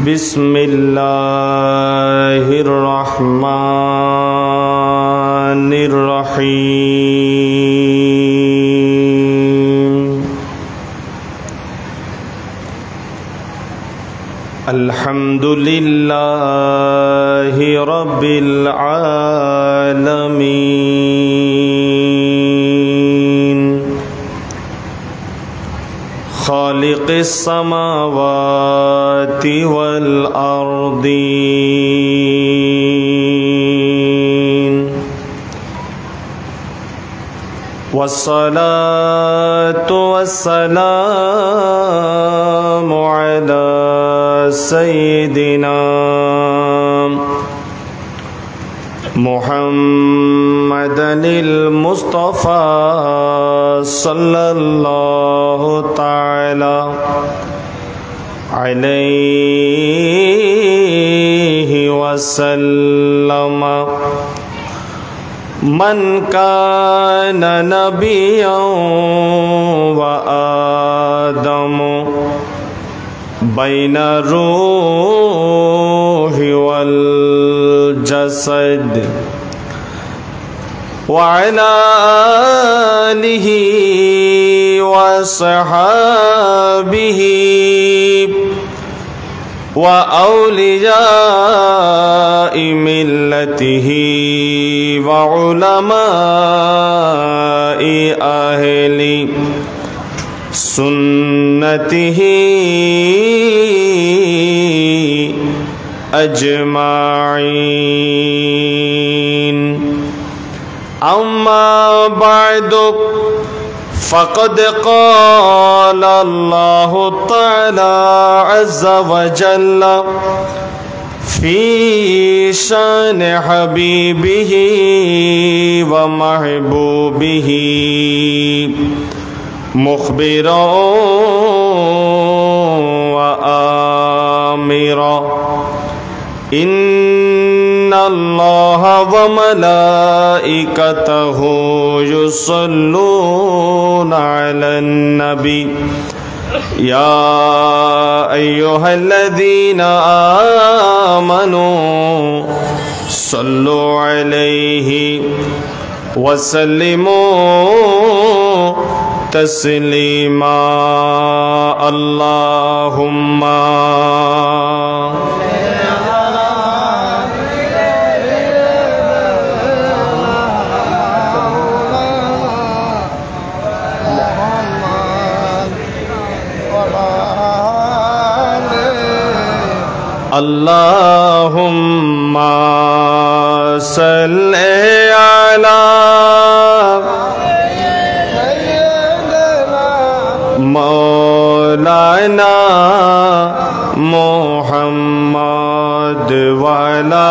बिस्मिल्लाहिर्रहमानिर्रहीम। अल्हम्दुलिल्लाहि रब्बिल आलमीन। खालिक़िस समावाति वल अर्दीन। वस्सलातु वस्सलामु अला सय्यिदिना मुहम्मदिल मुस्तफ़ा सल्लल्लाहु तआला अलैहि वसल्लम। मन कान नबिय्यन व आदम बैन रूहि वल जसद व अला आलिहि व अस्हाबिहि व औलियाइ मिल्लतिहि व उलमाइ अहली सुन्नतिहि अजमाइन। अम्मा बअदु फ़क़द क़ाल अल्लाहु तआला अज़्ज़ व जल्ल फ़ी शान हबीबिही व महबूबिही मुख़बिरन व आमिरा। इन्नल्लाह व मलाइकतहु युसल्लूना अलन नबी या अय्युहल्लज़ीना आमनू सल्लु अलैहि वसल्लिमू तस्लीमा। अल्लाहुम्मा अल्लाहुम्मा सल्लि अला मौलाना मुहम्मद व अला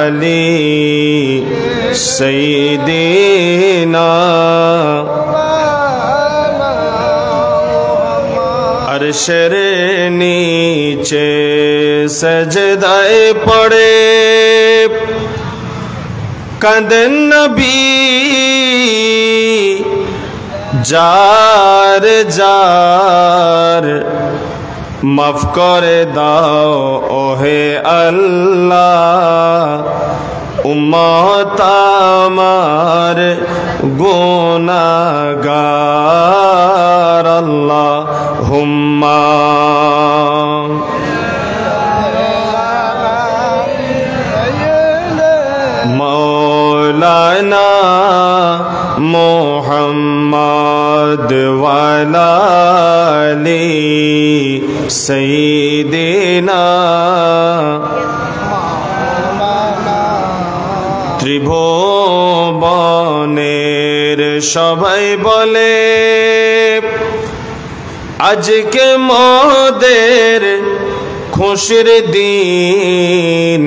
आलि सय्यिदिना। अर्शेर नीचे सजदाए पड़े कंदन नबी जार जार माफ करे दाओ ओहे अल्लाह उम्मत आमार गुनाहगार। अल्लाहुम्मा मौलाना मुहम्मद व अला आलि सय्यिदिना। ত্রিভুবনের সবাই বলে আজকে মোদের খুশির দিন।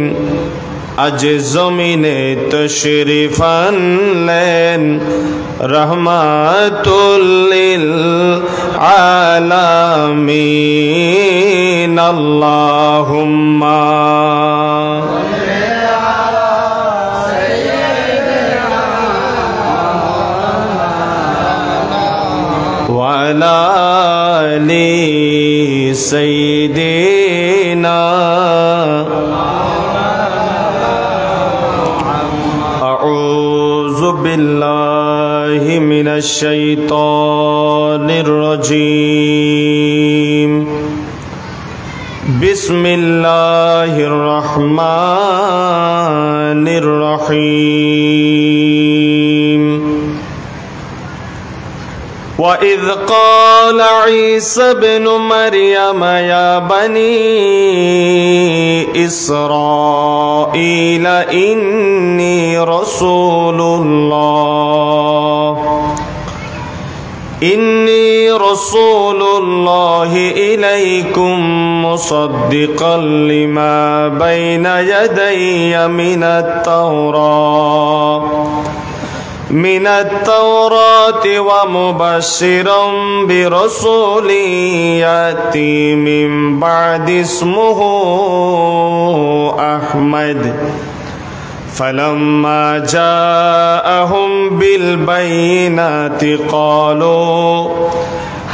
আজ জমিনে তশরিফ আনলেন রহমাতুল লিল আলামিন। আল্লাহুম্মা वाला आले सय्यिदीना अऊज़ु बिल्लाहि मिनश शैतानिर रजीम बिस्मिल्लाहिर रहमानिर रहीम वइज़ क़ाल ईसा इब्नु मरियम या बनी इस्राईल इन्नी रसूलुल्लाहि इलैकुम मुसद्दिक़न लिमा बैन यदैया मिनत्तौराति व मुबश्शिरन बिरसूलिन याती मिन बअदि इस्मुहु अहमद फलम्मा जाअहुम बिलबय्यिनाति क़ालू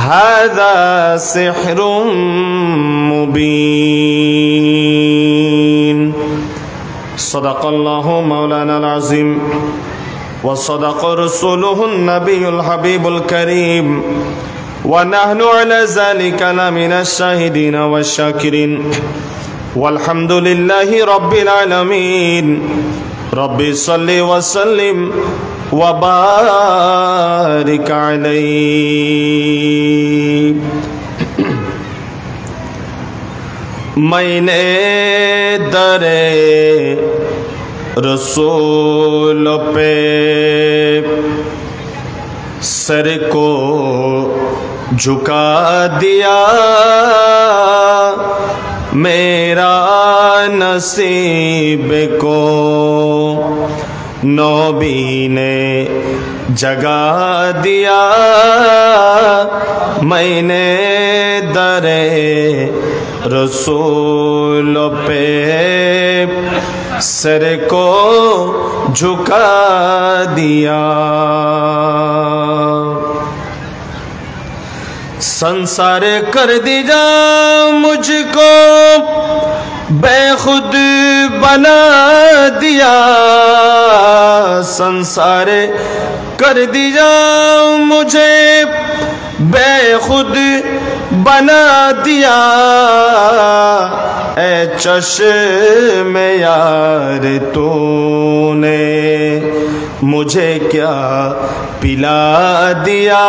हाज़ा सिह्रुम मुबीन सदक़ल्लाहु मौलानाल अज़ीम व सदक़ रसूलुहुन नबियुल हबीबुल करीम व नहनु अला ज़ालिका लमिनश शाहिदीन वश्शाकिरीन वल्हम्दुलिल्लाहि रब्बिल आलमीन रब्बि सल्लि व सल्लिम व बारिक अलैहि। मैंने दरे रसूल पे सर को झुका दिया, मेरा नसीब को नबी ने जगा दिया। मैंने दरे रसूल पे सर को झुका दिया। संसार कर दीजा मुझको बेखुद बना दिया। संसार कर दीजा मुझे बेखुद बना दिया। ए चश्मे यार तूने मुझे क्या पिला दिया।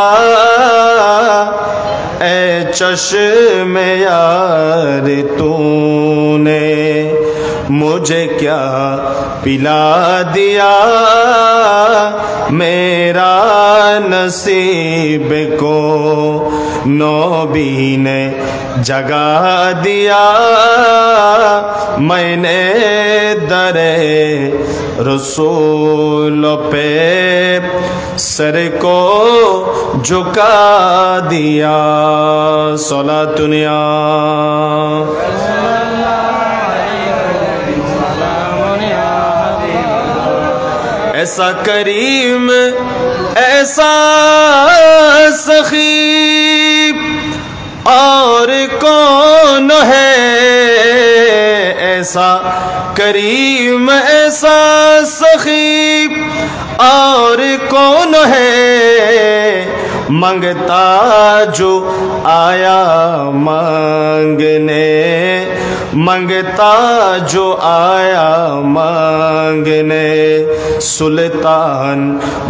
ए चश्मे यार तूने मुझे क्या पिला दिया। मेरा नसीब को नबी ने जगा दिया। मैंने दरे रसूल पे सर को झुका दिया। सलातुनिया ऐसा करीम ऐसा सखी और कौन है। ऐसा करीम ऐसा सखी और कौन है। मांगता जो आया मांगने, मांगता जो आया मांगने। सुल्तान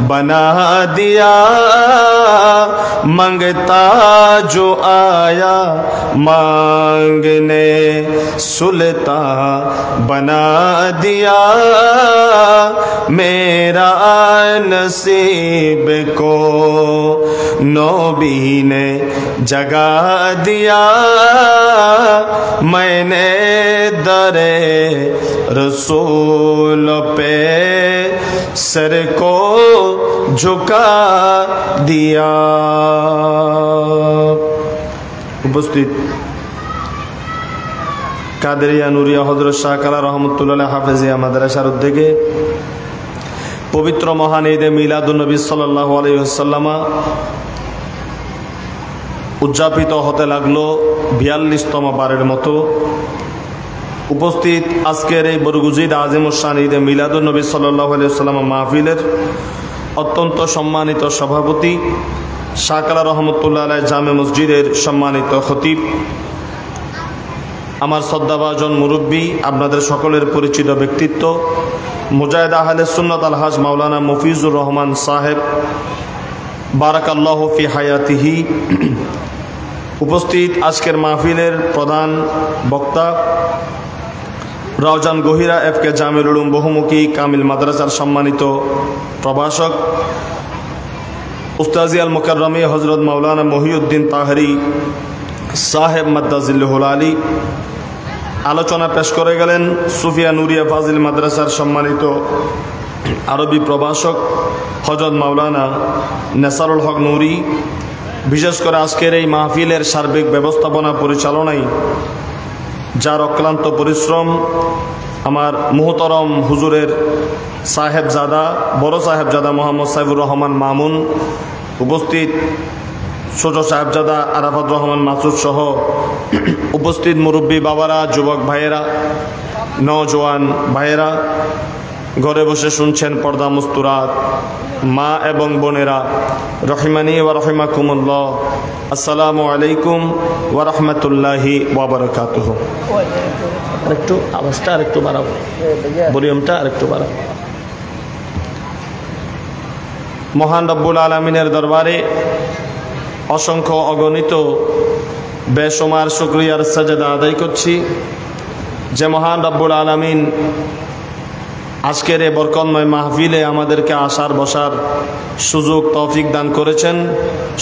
बना दिया। मांगता जो आया मांगने। सुल्तान बना दिया। मेरा नसीब को नबी ने जगा दिया। मैंने दरे रसूल पे सर को झुका दिया। उपस्थित কাদেরিয়া নুরিয়া হযরত শাহ কালা রহমাতুল্লাহ হাফেজিয়া মাদ্রাসার উদ্যোগে পবিত্র মহান ঈদে মিলাদুন নবী সাল্লাল্লাহু আলাইহি ওয়াসাল্লাম উদযাপিত হতে লাগলো ৪২তম বারের মতো। উপস্থিত আজকের এই বরগুজিদ আজিমুশান ঈদে মিলাদুন নবী সাল্লাল্লাহু আলাইহি ওয়াসাল্লাম মাহফিলের অত্যন্ত সম্মানিত সভাপতি, শাহকালা রহমতুল্লাহ আলাইহি জামে মসজিদের সম্মানিত খতিব, আমার শ্রদ্ধাভাজন মুরব্বী, আপনাদের সকলের পরিচিত ব্যক্তিত্ব মুজাহিদ আহলে সুন্নাত আলহাজ মাওলানা মফিজুর রহমান সাহেব বারাকাল্লাহু ফি হায়াতিহি। উপস্থিত আজকের মাহফিলের প্রধান বক্তা রাউজান গহিরা এফকে জামিল উলুম বহুমুখী কামিল মাদ্রাসার সম্মানিত প্রভাষক উস্তাজি আল মুকাররমী হজরত মাওলানা মহিউদ্দিন তাহরি সাহেব মাদ্দাজিল্লুহুল আলী। আলোচনা পেশ করে গেলেন সুফিয়া নুরিয়া ফাজিল মাদ্রাসার সম্মানিত আরবি প্রভাষক হজরত মাওলানা নেসারুল হক নুরি। বিশেষ করে আজকের এই মাহফিলের সার্বিক ব্যবস্থাপনা পরিচালনায় যার অক্লান্ত পরিশ্রম আমার মুহতরম হুজুরের সাহেবজাদা, বড় সাহেবজাদা মোহাম্মদ সাইফুর রহমান মামুন, উপস্থিত ছোট সাহেবজাদা আরাফাত রহমান মাসুদ সহ উপস্থিত মুরব্বী বাবারা, যুবক ভাইয়েরা, নওজোয়ান ভাইয়েরা, ঘরে বসে শুনছেন পর্দা মুস্তুরাত মা এবং বোনেরা, রহিমানি ওয়া রহিমাকুমুল্লাহ, আসসালামু আলাইকুম ওয়া রাহমাতুল্লাহি ওয়া বারাকাতুহু। আরেকটু আওয়াজটা আরেকটু বাড়াবো, ভলিউমটা আরেকটু বাড়াবো। মহান রব্বুল আলামিনের দরবারে অসংখ্য অগণিত বেসুমার শুকরিয়ার সাজদা আদায় করছি যে মহান রব্বুল আলামিন আজকের এই বরকতময় মাহফিলে আমাদেরকে আসার বসার সুযোগ তৌফিক দান করেছেন।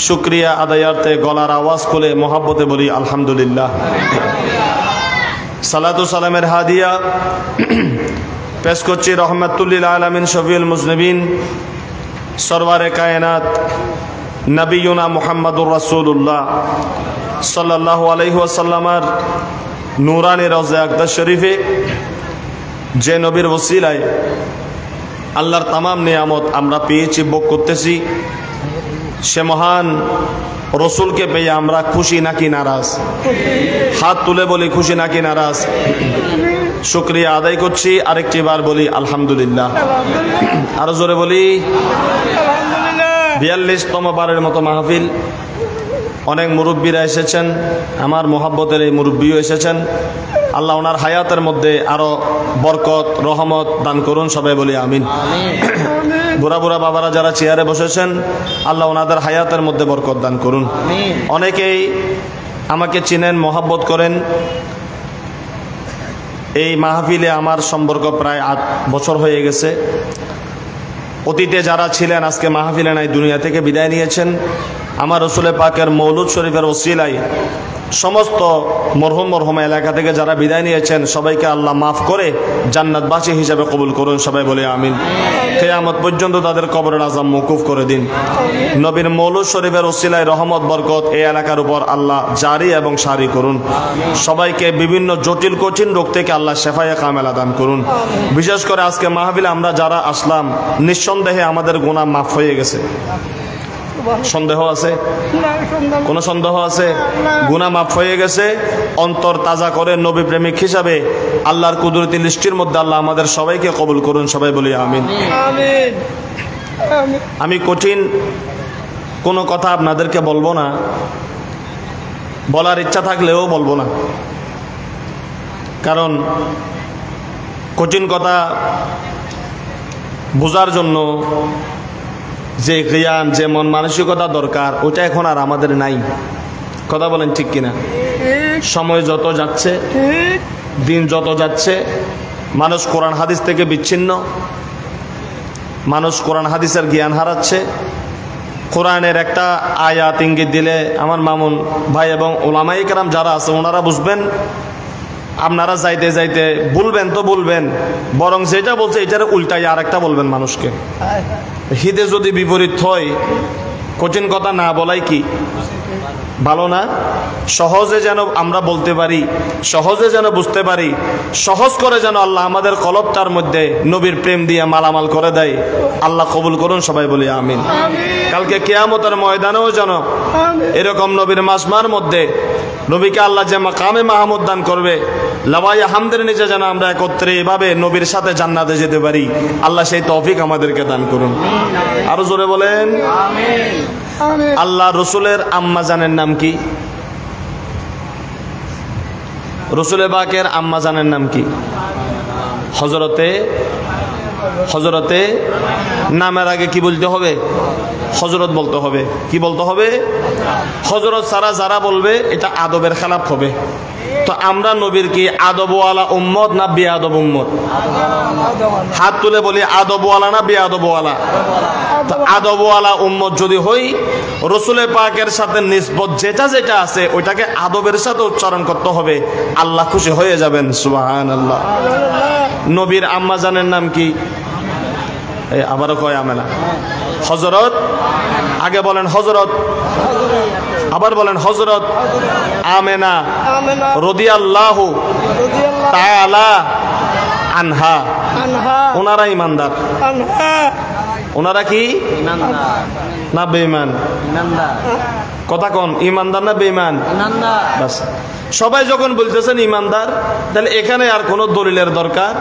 শুকরিয়া আদায়ার্থে গলার আওয়াজ খুলে মহাব্বতে বলি আলহামদুলিল্লাহ। সালাতু সালামের হাদিয়া পেশ করছি রহমাতুল্লিল আলামিন শফিউল মুজনিবিন সরওয়ারে কায়নাত নবিয়ুনা মুহাম্মাদুর রাসূলুল্লাহ সাল্লাল্লাহু আলাইহি ওয়াসাল্লামের নূরানি রওজা আকদাস শরীফে যে নবীর ওসিলায় আল্লাহর তামাম নিয়ামত আমরা পেয়েছি, ভোগ করতেছি, সে মহান রসুলকে পেয়ে আমরা খুশি নাকি নারাজ? হাত তুলে বলি খুশি নাকি নারাজ? শুকরিয়া আদায় করছি। আরেকটি বার বলি আলহামদুলিল্লাহ। আরো জোরে বলি ৪২তম বারের মতো মাহফিল। অনেক মুরব্বীরা এসেছেন, আমার মোহাব্বতের এই মুরব্বীও এসেছেন। আল্লাহ ওনার হায়াতের মধ্যে আরো বরকত রহমত দান করুন, সবাই বলি আমিন। বুড়া বুড়া বাবারা যারা চেয়ারে বসেছেন, আল্লাহ ওনাদের হায়াতের মধ্যে বরকত দান করুন। অনেকেই আমাকে চিনেন, মোহাব্বত করেন। এই মাহফিলে আমার সম্পর্ক প্রায় ৮ বছর হয়ে গেছে। অতীতে যারা ছিলেন আজকে মাহফিলে নাই, দুনিয়া থেকে বিদায় নিয়েছেন। আমার রসুলে পাকের মৌলুদ শরীফের ওসিলায় সমস্ত মরহুম মরহুমা এলাকা থেকে যারা বিদায় নিয়েছেন সবাইকে আল্লাহ মাফ করে জান্নাতবাসী হিসাবে কবুল করুন, সবাই বলে আমিন। কিয়ামত পর্যন্ত তাদের কবরের আযাব মওকুফ করে দিন। নবীর মৌলুদ শরীফের ওসিলায় রহমত বরকত এই এলাকার উপর আল্লাহ জারি এবং সারি করুন। সবাইকে বিভিন্ন জটিল কঠিন রোগ থেকে আল্লাহ শেফায়ে কামেলা দান করুন। বিশেষ করে আজকে মাহফিলে আমরা যারা আসলাম, নিঃসন্দেহে আমাদের গুনাহ মাফ হয়ে গেছে। সন্দেহ আছে? কোন সন্দেহ আছে? গুনাহ মাফ হয়ে গেছে। অন্তর তাজা করে নবী প্রেমিক হিসাবে আল্লাহর কুদরতি লিস্টির মধ্যে আল্লাহ আমাদের সবাইকে কবুল করুন, সবাই বলি আমিন। আমি কঠিন কোনো কথা আপনাদেরকে বলবো না, বলার ইচ্ছা থাকলেও বলবো না, কারণ কঠিন কথা বোঝার জন্য যে জ্ঞান, যে মন মানসিকতা দরকার, ওটা এখন আর আমাদের নাই। কথা বলেন ঠিক কিনা? সময় যত যাচ্ছে, দিন যত যাচ্ছে, মানুষ কোরআন হাদিস থেকে বিচ্ছিন্ন, মানুষ কোরআন হাদিসের জ্ঞান হারাচ্ছে। কোরআনের একটা আয়াত ইঙ্গিত দিলে আমার মামুন ভাই এবং ওলামায়ে কেরাম যারা আছে ওনারা বুঝবেন। আপনারা যাইতে যাইতে বলবেন তো বলবেন, বরং যেটা বলছে এটার উল্টাই আর একটা বলবেন মানুষকে। হিতে যদি বিপরীত হয়, কঠিন কথা না বলাই কি ভালো না? সহজে যেন আমরা বলতে পারি, সহজে যেন বুঝতে পারি, সহজ করে যেন আল্লাহ আমাদের কলবটার মধ্যে নবীর প্রেম দিয়ে মালামাল করে দেয়। আল্লাহ কবুল করুন, সবাই বলি আমিন। কালকে কিয়ামতের ময়দানেও যেন এরকম নবীর মাসমার মধ্যে নবীকে আল্লাহ যে মাকামে মাহমুদ দান করবে, লাওয়ায়ে হামদের নিচে যেন আমরা একত্রে এভাবে নবীর সাথে জান্নাতে যেতে পারি। আল্লাহ সেই তৌফিক আমাদেরকে দান করুন। আরো জোরে বলেন আমিন। আল্লাহ রসুলের আম্মা জানের নাম কি? রসুলে পাকের আম্মা জানের নাম কি? হজরতে নামের আগে কি বলতে হবে? হজরত বলতে হবে। কি বলতে হবে? হজরত ছাড়া যারা বলবে এটা আদবের খেলাফ হবে। তো আমরা নবীর কি আদবওয়ালা উম্মত না বেয়াদব উম্মত? হাত তুলে বলি আদবওয়ালা না বেয়াদবওয়ালা? তো আদবওয়ালা উম্মত যদি হই, রসুলের পাকের সাথে নিসবত যেটা যেটা আছে ওইটাকে আদবের সাথে উচ্চারণ করতে হবে। আল্লাহ খুশি হয়ে যাবেন। সুবহানাল্লাহ। নবীর আম্মা জানের নাম কি? আবারও কয় আমেনা। হজরত, আগে বলেন হজরত, আবার বলেন হজরত আমেনা রাদিয়াল্লাহু তাআলা আনহা। ওনারা ইমানদার। ওনারা কি না বেঈমান? কথা কোন, ইমানদার না বেঈমান? বাস। সবাই যখন বলতেছেন ইমানদার, তাহলে এখানে আর কোনো দলিলের দরকার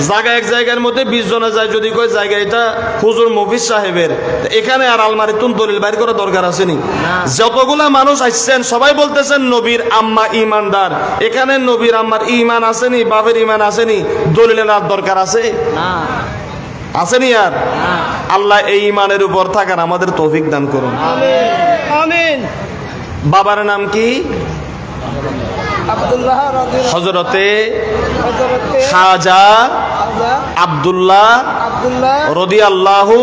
জায়গা এক জায়গার মধ্যে 20 জনে যায়, যদি কয় জায়গা এটা হুজুর মফিজ সাহেবের, এখানে আর আলমারি তুন দলিল বাইর করার দরকার আছে নি? যতগুলা মানুষ আসছেন সবাই বলতেছেন নবীর আম্মা ইমানদার, এখানে নবীর আম্মার ইমান আসেনি, বাপের ইমান আসেনি, দলিলের আর দরকার আছে? আসেনি আর? আল্লাহ এই ইমানের উপর থাকার আমাদের তৌফিক দান করুন। আমিন। বাবার নাম কি? হযরতে খাজা আব্দুল্লাহ রাদিয়াল্লাহু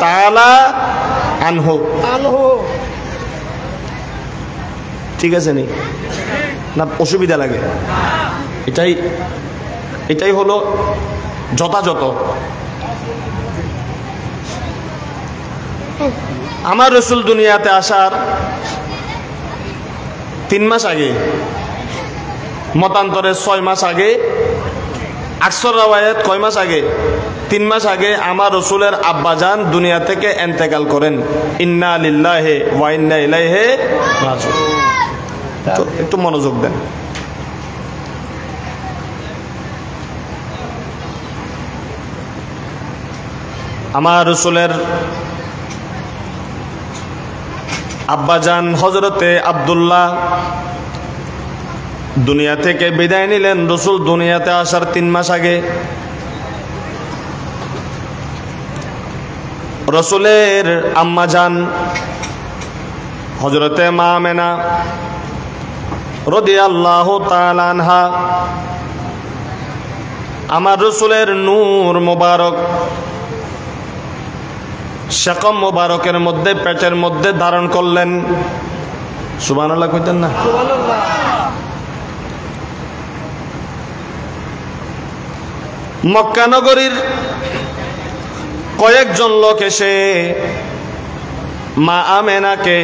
তাআলা আনহু। ঠিক আছে নি? না অসুবিধা লাগে? এটাই হলো যথাযথ। আমার রসুল দুনিয়াতে আসার 3 মাস আগে, মতান্তরে 6 মাস আগে, আকসর রাওয়ায়াত কয় মাস আগে? 3 মাস আগে আমার রসুলের আব্বাজান দুনিয়া থেকে ইন্তেকাল করেন। ইন্না লিল্লাহি ওয়া ইন্না ইলাইহি রাজিউন। একটু মনোযোগ দেন। আমার রসুলের আব্বাজান হযরতে আব্দুল্লাহ দুনিয়া থেকে বিদায় নিলেন রসুল দুনিয়াতে আসার 3 মাস আগে। রসুলের আম্মাজান হযরতে মা আমেনা রাদিয়াল্লাহু তাআলা আনহা আমার রসুলের নূর মোবারক শাকম মোবারকের মধ্যে, পেটের মধ্যে ধারণ করলেন। সুবহানাল্লাহ কইতেন না? মক্কা নগরীর কয়েকজন লোক এসে মা আমেনাকে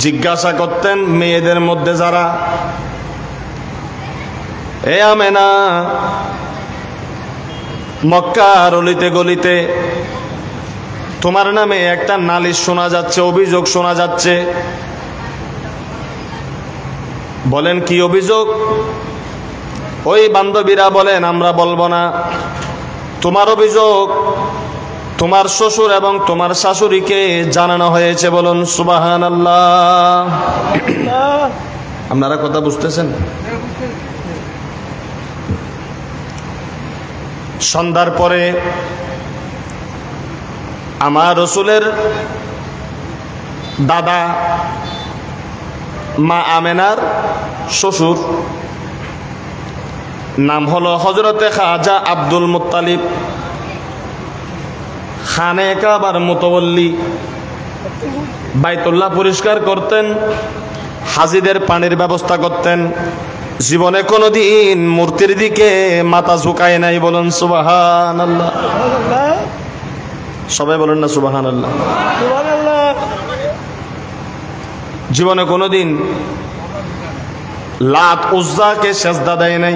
জিজ্ঞাসা করতেন, মেয়েদের মধ্যে যারা, এ আমেনা, মক্কার অলিতে গলিতে তোমার নামে একটা নালিশ শোনা যাচ্ছে, অভিযোগ শোনা যাচ্ছে। বলেন কি অভিযোগ? ওই বান্ধবীরা বলেন আমরা বলবো না। তোমার অভিযোগ তোমার শ্বশুর এবং তোমার শাশুড়িকে জানানো হয়েছে। বলুন সুবহানাল্লাহ। আপনারা কথা বুঝতেছেন? সন্ধ্যার পরে আমার রসুলের দাদা মা আমেনার শ্বশুর নাম হলো হযরতে খাজা আব্দুল মুত্তালিব, খানে কাবার মুতাওয়াল্লি, বাইতুল্লাহ পরিষ্কার করতেন, হাজিদের পানির ব্যবস্থা করতেন। জীবনে কোনোদিন মূর্তির দিকে মাথা ঝুঁকায় নাই। বলুন সুবহানাল্লাহ। সবাই বলেন না সুবহানাল্লাহ। জীবনে কোনোদিন লাত উজ্জাকে সেজদা দেয় নাই।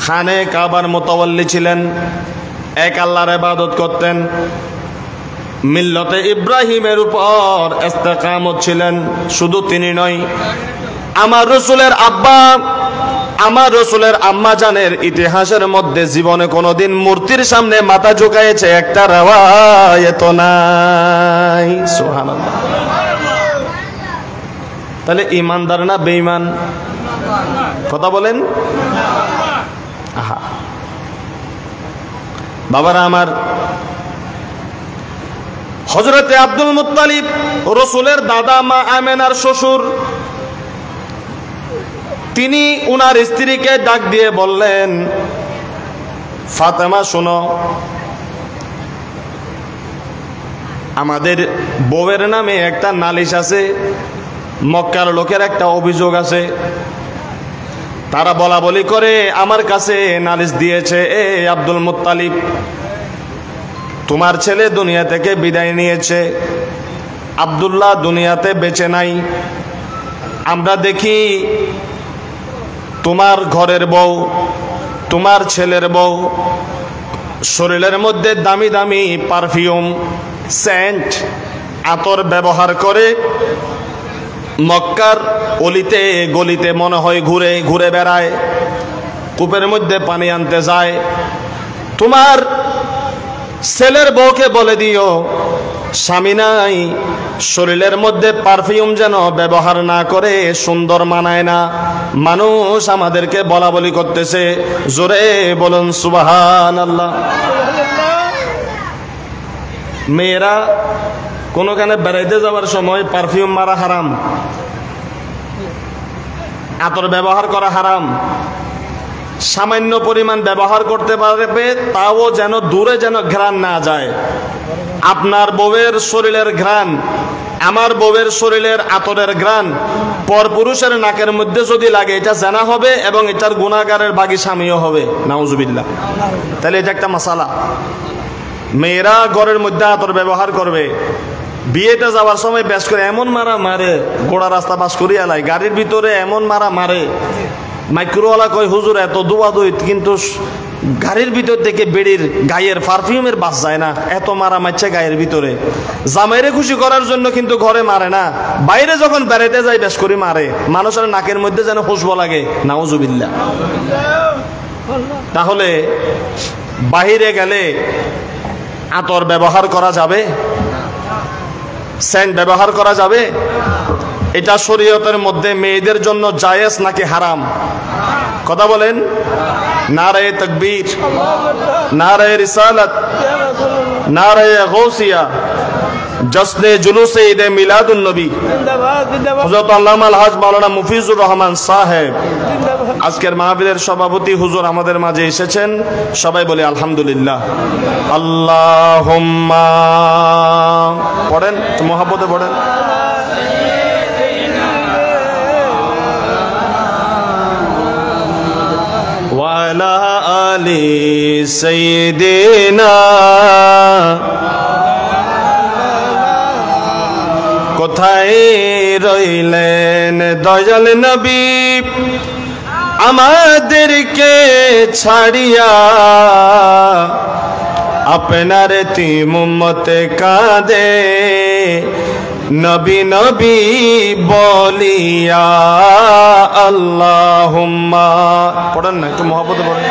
খানে কাবার মোতাওয়াল্লি ছিলেন, এক আল্লাহর ইবাদত করতেন, মিল্লতে ইব্রাহিমের উপর ইস্তেকামত ছিলেন। শুধু তিনি নয়, আমার রাসূলের আব্বা, আমার রাসূলের আম্মা জানের ইতিহাসের মধ্যে জীবনে কোনোদিন মূর্তির সামনে মাথা ঝুঁকাইছে একটা রওয়ায়াত নাই। সুবহানাল্লাহ। তাহলে ইমানদার না বেঈমান? কথা বলেন। আহা বাবারা আমার, হযরতে আব্দুল মুত্তালিব রাসূলের দাদা, মা আমেনার শ্বশুর, তিনি উনার স্ত্রীকে ডাক দিয়ে বললেন, ফাতেমা শোনো, আমাদের বউয়ের নামে একটা নালিশ আছে, মক্কার লোকের একটা অভিযোগ আছে, তারা বলা বলি করে আমার কাছে নালিশ দিয়েছে, এ আব্দুল মুত্তালিব, তোমার ছেলে দুনিয়া থেকে বিদায় নিয়েছে, আব্দুল্লাহ দুনিয়াতে বেঁচে নাই। আমরা দেখি তোমার ঘরের বউ, তোমার ছেলের বউ শরীরের মধ্যে দামি দামি পারফিউম, সেন্ট, আতর ব্যবহার করে মক্কার অলিতে গলিতে মনে হয় ঘুরে ঘুরে বেড়ায়, কূপের মধ্যে পানি আনতে যায়। তোমার ছেলের বউকে বলে দিও, স্বামী নাই, শরীরের মধ্যে পারফিউম যেন ব্যবহার না করে, সুন্দর মানায় না, মানুষ আমাদেরকে বলা বলি করতেছে। জোরে বলুন সুবহানাল্লাহ। মেয়েরা কোনোখানে বেড়াইতে যাওয়ার সময় পারফিউম মারা হারাম, আতর ব্যবহার করা হারাম। সামান্য পরিমাণ ব্যবহার করতে পারবে, তাও যেন দূরে যেন ঘ্রাণ না যায়। আপনার বউয়ের শরীরের ঘ্রাণ, আমার বউয়ের শরীরের আতরের ঘ্রাণ পরপুরুষের নাকের মধ্যে যদি লাগে, এটা জানা হবে এবং এটার গুনাহগারের ভাগী স্বামীও হবে, নাউজুবিল্লাহ। তাহলে এটা একটা মাসালা। মেয়েরা ঘরের মধ্যে আতর ব্যবহার করবে, বিয়েতে যাওয়ার সময় বেশ করে এমন মারা মারে, গোড়া রাস্তা বাস করিয়া লাই, গাড়ির ভিতরে এমন মারা মারে, মাইক্রোওয়ালা কয় হুজুর এত দুয়া দুই, কিন্তু গাড়ির ভিতর থেকে বেড়ির গায়ের পারফিউমের বাস যায় না, এত মারা মারছে গায়ের ভিতরে। জামাইরে খুশি করার জন্য কিন্তু ঘরে মারে না, বাইরে যখন বেড়াইতে যায় বেশ করে মারে, মানুষের নাকের মধ্যে যেন খুশবু লাগে, নাউজুবিল্লাহ। তাহলে বাহিরে গেলে আতর ব্যবহার করা যাবে? সেন্ট ব্যবহার করা যাবে? এটা শরীয়তের মধ্যে মেয়েদের জন্য জায়েজ নাকি হারাম? কথা বলেন। নারায়ে তাকবীর, নারায়ে রিসালাত, নারায়ে গৌসিয়া, জশ্নে জুলুসে ঈদে মিলাদুন নবী, হযরত আল্লামা আল-হাজ মাওলানা মুফিজুর রহমান সাহেব আজকের মাহফিলের সভাপতি হুজুর আমাদের মাঝে এসেছেন। সবাই বলে আলহামদুলিল্লাহ। আল্লাহুম্মা পড়েন, মুহাব্বতে পড়েন। ওয়ালা আলি সাইয়্যিদিনা, কোথায় রইলেন দয়াল নবী আমাদেরকে ছাড়িয়া, আপনার তিম উম্মতে কাঁদে নবী নবী বলিয়া। আল্লাহুম্মা পড়েন না, একটু মুহাব্বতে পড়েন।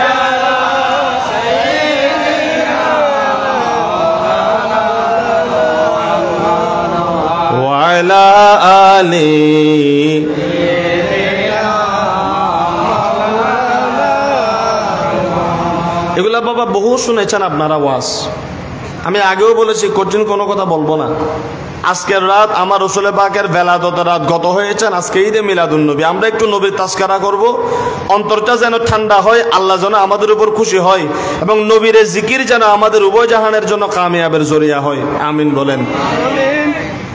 ওয়ালা আলি, এগুলা বাবা বহু শুনেছেন আপনারা ওয়াজ। আমি আগেও বলেছি কঠিন কোনো কথা বলবো না। আজকের রাত আমার রাসূল পাকের বেলাদত রাত গত হয়েছেন, আজকে ঈদে মিলাদুন নবী। আমরা একটু নবীর তাজকিরা করব, অন্তরটা যেন ঠান্ডা হয়, আল্লাহ যেন আমাদের উপর খুশি হয় এবং নবীর জিকির যেন আমাদের উভয় জাহানের জন্য কামিয়াবের জরিয়া হয়। আমিন বলেন।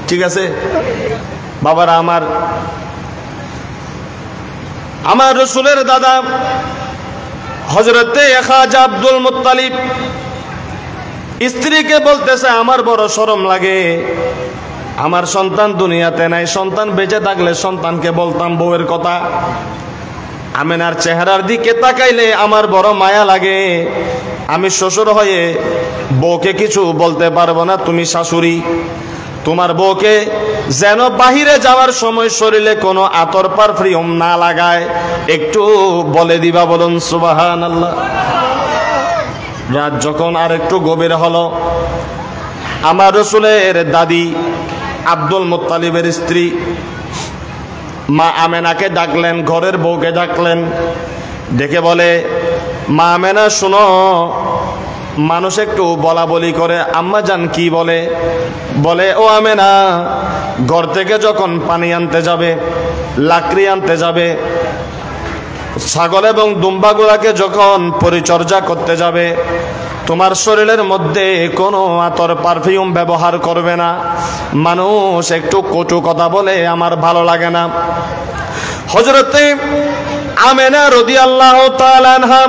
ঠিক আছে বাবারা আমার, আমার রাসূলের দাদা হযরতে খাজা আব্দুল মুত্তালিব স্ত্রীকে বলতেছে আমার বড় শরম লাগে, আমার সন্তান দুনিয়াতে নাই, সন্তান বেঁচে থাকলে সন্তানকে বলতাম বউয়ের কথা। আমেনার চেহারার দিকে তাকাইলে আমার বড় মায়া লাগে। আমি শ্বশুর হয়ে বউকে কিছু বলতে পারবো না, তুমি শাশুড়ি, তোমার বউকে যেন বাহিরে যাওয়ার সময় শরীরে কোনো আতর পারফিউম না লাগায় একটু বলে দিবা, বলুন সুবহানাল্লাহ। রাত যখন আর একটু গভীর হলো, আমার রাসূলের দাদি আব্দুল মুত্তালিবের স্ত্রী মা আমেনাকে ডাকলেন, ঘরের বউকে ডাকলেন, ডেকে বলে, মা আমেনা শোনো, মানুষ একটু বলা বলি করে, আম্মা জান কি বলে? বলে, ও আমেনা, ঘর থেকে যখন পানি আনতে যাবে, লাকড়ি আনতে যাবে, ছাগল এবং দুম্বাগুলাকে যখন পরিচর্যা করতে যাবে, তোমার শরীরের মধ্যে কোনো আতর পারফিউম ব্যবহার করবে না। মানুষ একটু কটু কথা বলে আমার ভালো লাগে না। হযরতে আমেনা রাদিয়াল্লাহু তাআলা আনহা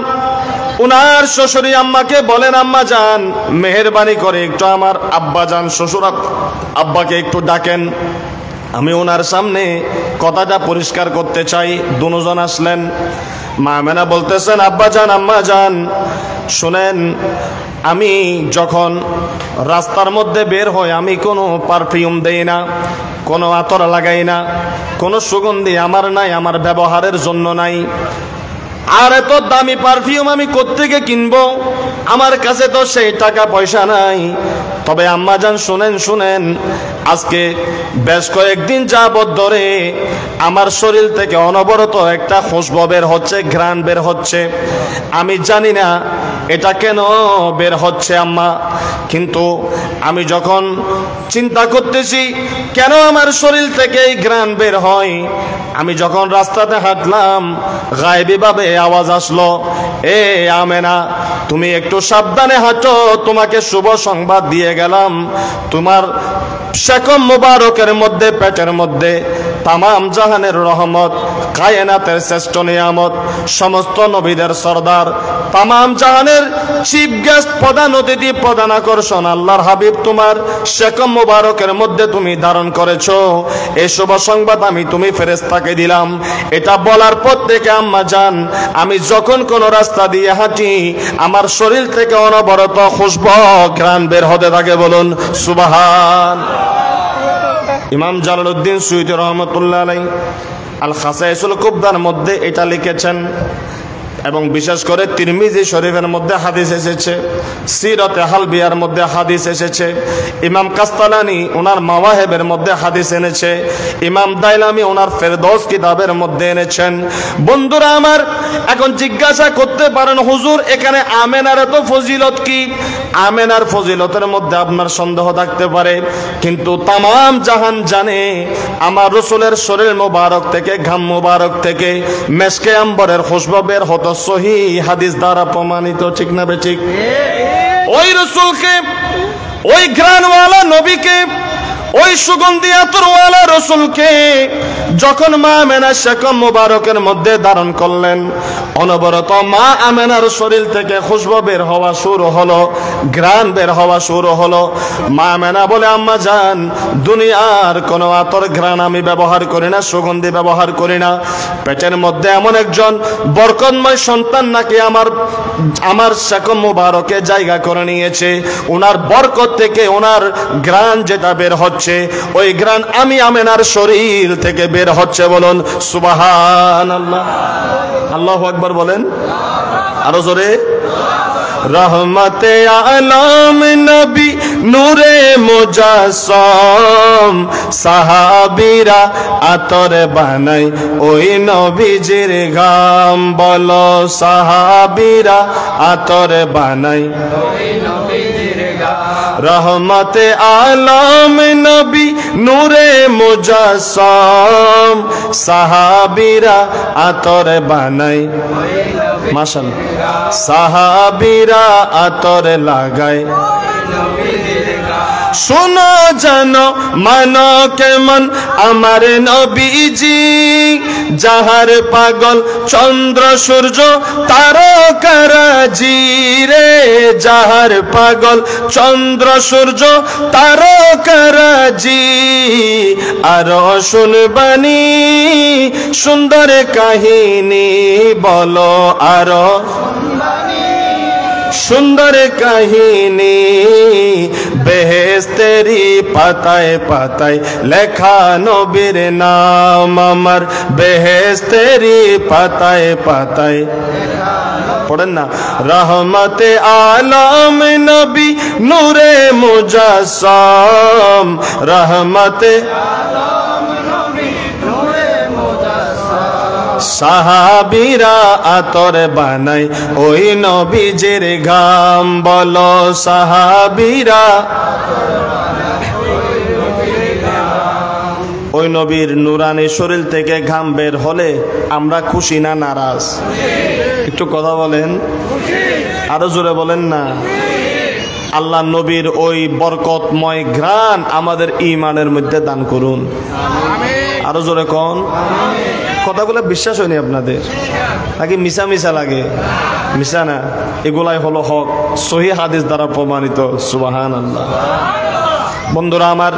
উনার শ্বশুরি আম্মাকে বলেন, আম্মা জান মেহেরবানি করে একটু আমার আব্বা জান শ্বশুর আব্বাকে একটু ডাকেন, আমি ওনার সামনে কথাটা পরিষ্কার করতে চাই। দুজন আসলেন। মা আমেনা বলতেছেন, আব্বা জান আম্মা জান শুনেন, আমি যখন রাস্তার মধ্যে বের হই আমি কোনো পারফিউম দেই না, কোনো আতর লাগাই না, কোনো সুগন্ধি আমার নাই, আমার ব্যবহারের জন্য নাই। আর এত দামি পারফিউম আমি কোত্থেকে কিনবো? আমার কাছে তো সেই টাকা পয়সা নাই। তবে আম্মা জান শুনেন শুনেন, আজকে বেশ কয়েকদিন যাবত ধরে আমার শরীর থেকে অনবরত একটা খুশবু বের হচ্ছে, ঘ্রাণ বের হচ্ছে। আমি জানি না এটা কেন বের হচ্ছে আম্মা, কিন্তু আমি যখন চিন্তা করতেছি কেন আমার শরীর থেকে এই ঘ্রাণ বের হয়, আমি যখন রাস্তাতে হাঁটলাম গায়েবী ভাবে আওয়াজ আসলো, এ আমেনা তুমি একটু সাবধানে হাঁটো, তোমাকে শুভ সংবাদ দিয়ে গেলাম, তোমার শেকম মুবারকের মধ্যে, পেটের মধ্যে তামাম জাহানের রহমত, কায়নাতের শ্রেষ্ঠ নিয়ামত, সমস্ত নবীদের সরদার, তামাম জাহানের চিফ গেস্ট, প্রধান অতিথি, প্রধান আকর্ষণ আল্লাহর হাবিব তোমার শেকম মুবারকের মধ্যে তুমি ধারণ করেছো। এই শুভ সংবাদ আমি তুমি ফেরেশতাকে দিলাম। এটা বলার পর থেকে আম্মা জান আমি যখন কোনো রাস্তা দিয়ে হাঁটি আমার শরীর থেকে অনবরত খুশবু ঘ্রাণ বের হতে থাকে, বলুন সুবহান। ইমাম জালালউদ্দিন সুয়ুতী রহমাতুল্লাহ আলাইহি আল খাসাইসুল কুবরার মধ্যে এটা লিখেছেন, এবং বিশেষ করে তিরমিজি শরীফের মধ্যে হাদিস এসেছে, সিরাতে হালবিয়ার মধ্যে হাদিস এসেছে, ইমাম কাস্তালানি ওনার মাওয়াহিবের মধ্যে হাদিস এনেছে, ইমাম দাইলামি ওনার ফেরদৌস কিতাবের মধ্যে এনেছেন। বন্ধুরা আমার, এখন জিজ্ঞাসা করতে পারেন, হুজুর এখানে আমেনার এত ফজিলত কি? আমেনার ফজিলতের মধ্যে আপনার সন্দেহ থাকতে পারে, কিন্তু তামাম জাহান জানে আমার রাসূলের শরীর মোবারক থেকে, ঘাম মোবারক থেকে মেশকে আম্বরের খুশবু বের হতো, সহিহ হাদিস দ্বারা প্রমাণিত, ঠিক না বেঠিক? ওই রাসূলকে, ওই ঘ্রাণওয়ালা নবীকে, ওই সুগন্ধি আতরওয়ালা রাসূলকে যখন মা আমেনা শেকম মুবারকের মধ্যে ধারণ করলেন, অনবরত মা আমেনার শরীর থেকে খুশবু বের হওয়া শুরু হলো, ঘ্রাণ বের হওয়া শুরু হলো। মা আমেনা বলে, আম্মা জান দুনিয়ার কোনো আতর ঘ্রাণ আমি ব্যবহার করি না, সুগন্ধি ব্যবহার করি না। পেটের মধ্যে এমন একজন বরকতময় সন্তান নাকি আমার শেকম মুবারকে জায়গা করে নিয়েছে, ওনার বরকত থেকে ওনার ঘ্রাণ যেটা বের হচ্ছে, ওই ঘ্রাণ আমি আমেনার শরীর থেকে বের হচ্ছে, বলুন সুবহানাল্লাহ। আল্লাহু আকবার বলেন আরো জোরে। রহমতে আলম নবী নূরে মুজাসসাম, সাহাবীরা আতর বানাই ওই নবীজির ঘাম, বলো সাহাবীরা আতর বানাই ওই নবীজির ঘাম। রহমতে আলম নবী নূরে মুজাসসাম, সাহাবীরা আতর বানাই, মাশাআল্লাহ, সাহাবীরা আতর লাগায় শুনো জানো মানো কেমন আমার নবীজি, যাহার পাগল চন্দ্র সূর্য তারকারাজি রে, যাহার পাগল চন্দ্র সূর্য তারকারাজি। আরো শুনবানি সুন্দর কাহিনী বলো, আরো সুন্দর কাহিনী, বেহেশতেরি পাতায় পাতায় লেখা নবীর নাম আমার, বেহেশতেরি পাতায় পাতায়। পড়েন না, রহমতে আলম নবী নূরে মুজাসসাম, রহমতে সাহাবীরা আতর বানায় ওই নবীজির ঘাম, বলো সাহাবীরা ওই নবীর নুরানি শরীর থেকে ঘাম বের হলে আমরা খুশি না নারাজ? একটু কথা বলেন, আরো জোরে বলেন না। আল্লাহ নবীর ওই বরকতময় ঘ্রাণ আমাদের ঈমানের মধ্যে দান করুন, আরো জোরে কোন। কথাগুলো বিশ্বাস হয়নি আপনাদের নাকি মিশা মিশা লাগে? মিশা না, এগুলাই হলো হক, সহিহ হাদিস দ্বারা প্রমাণিত। সুবহানাল্লাহ। বন্ধুরা আমার,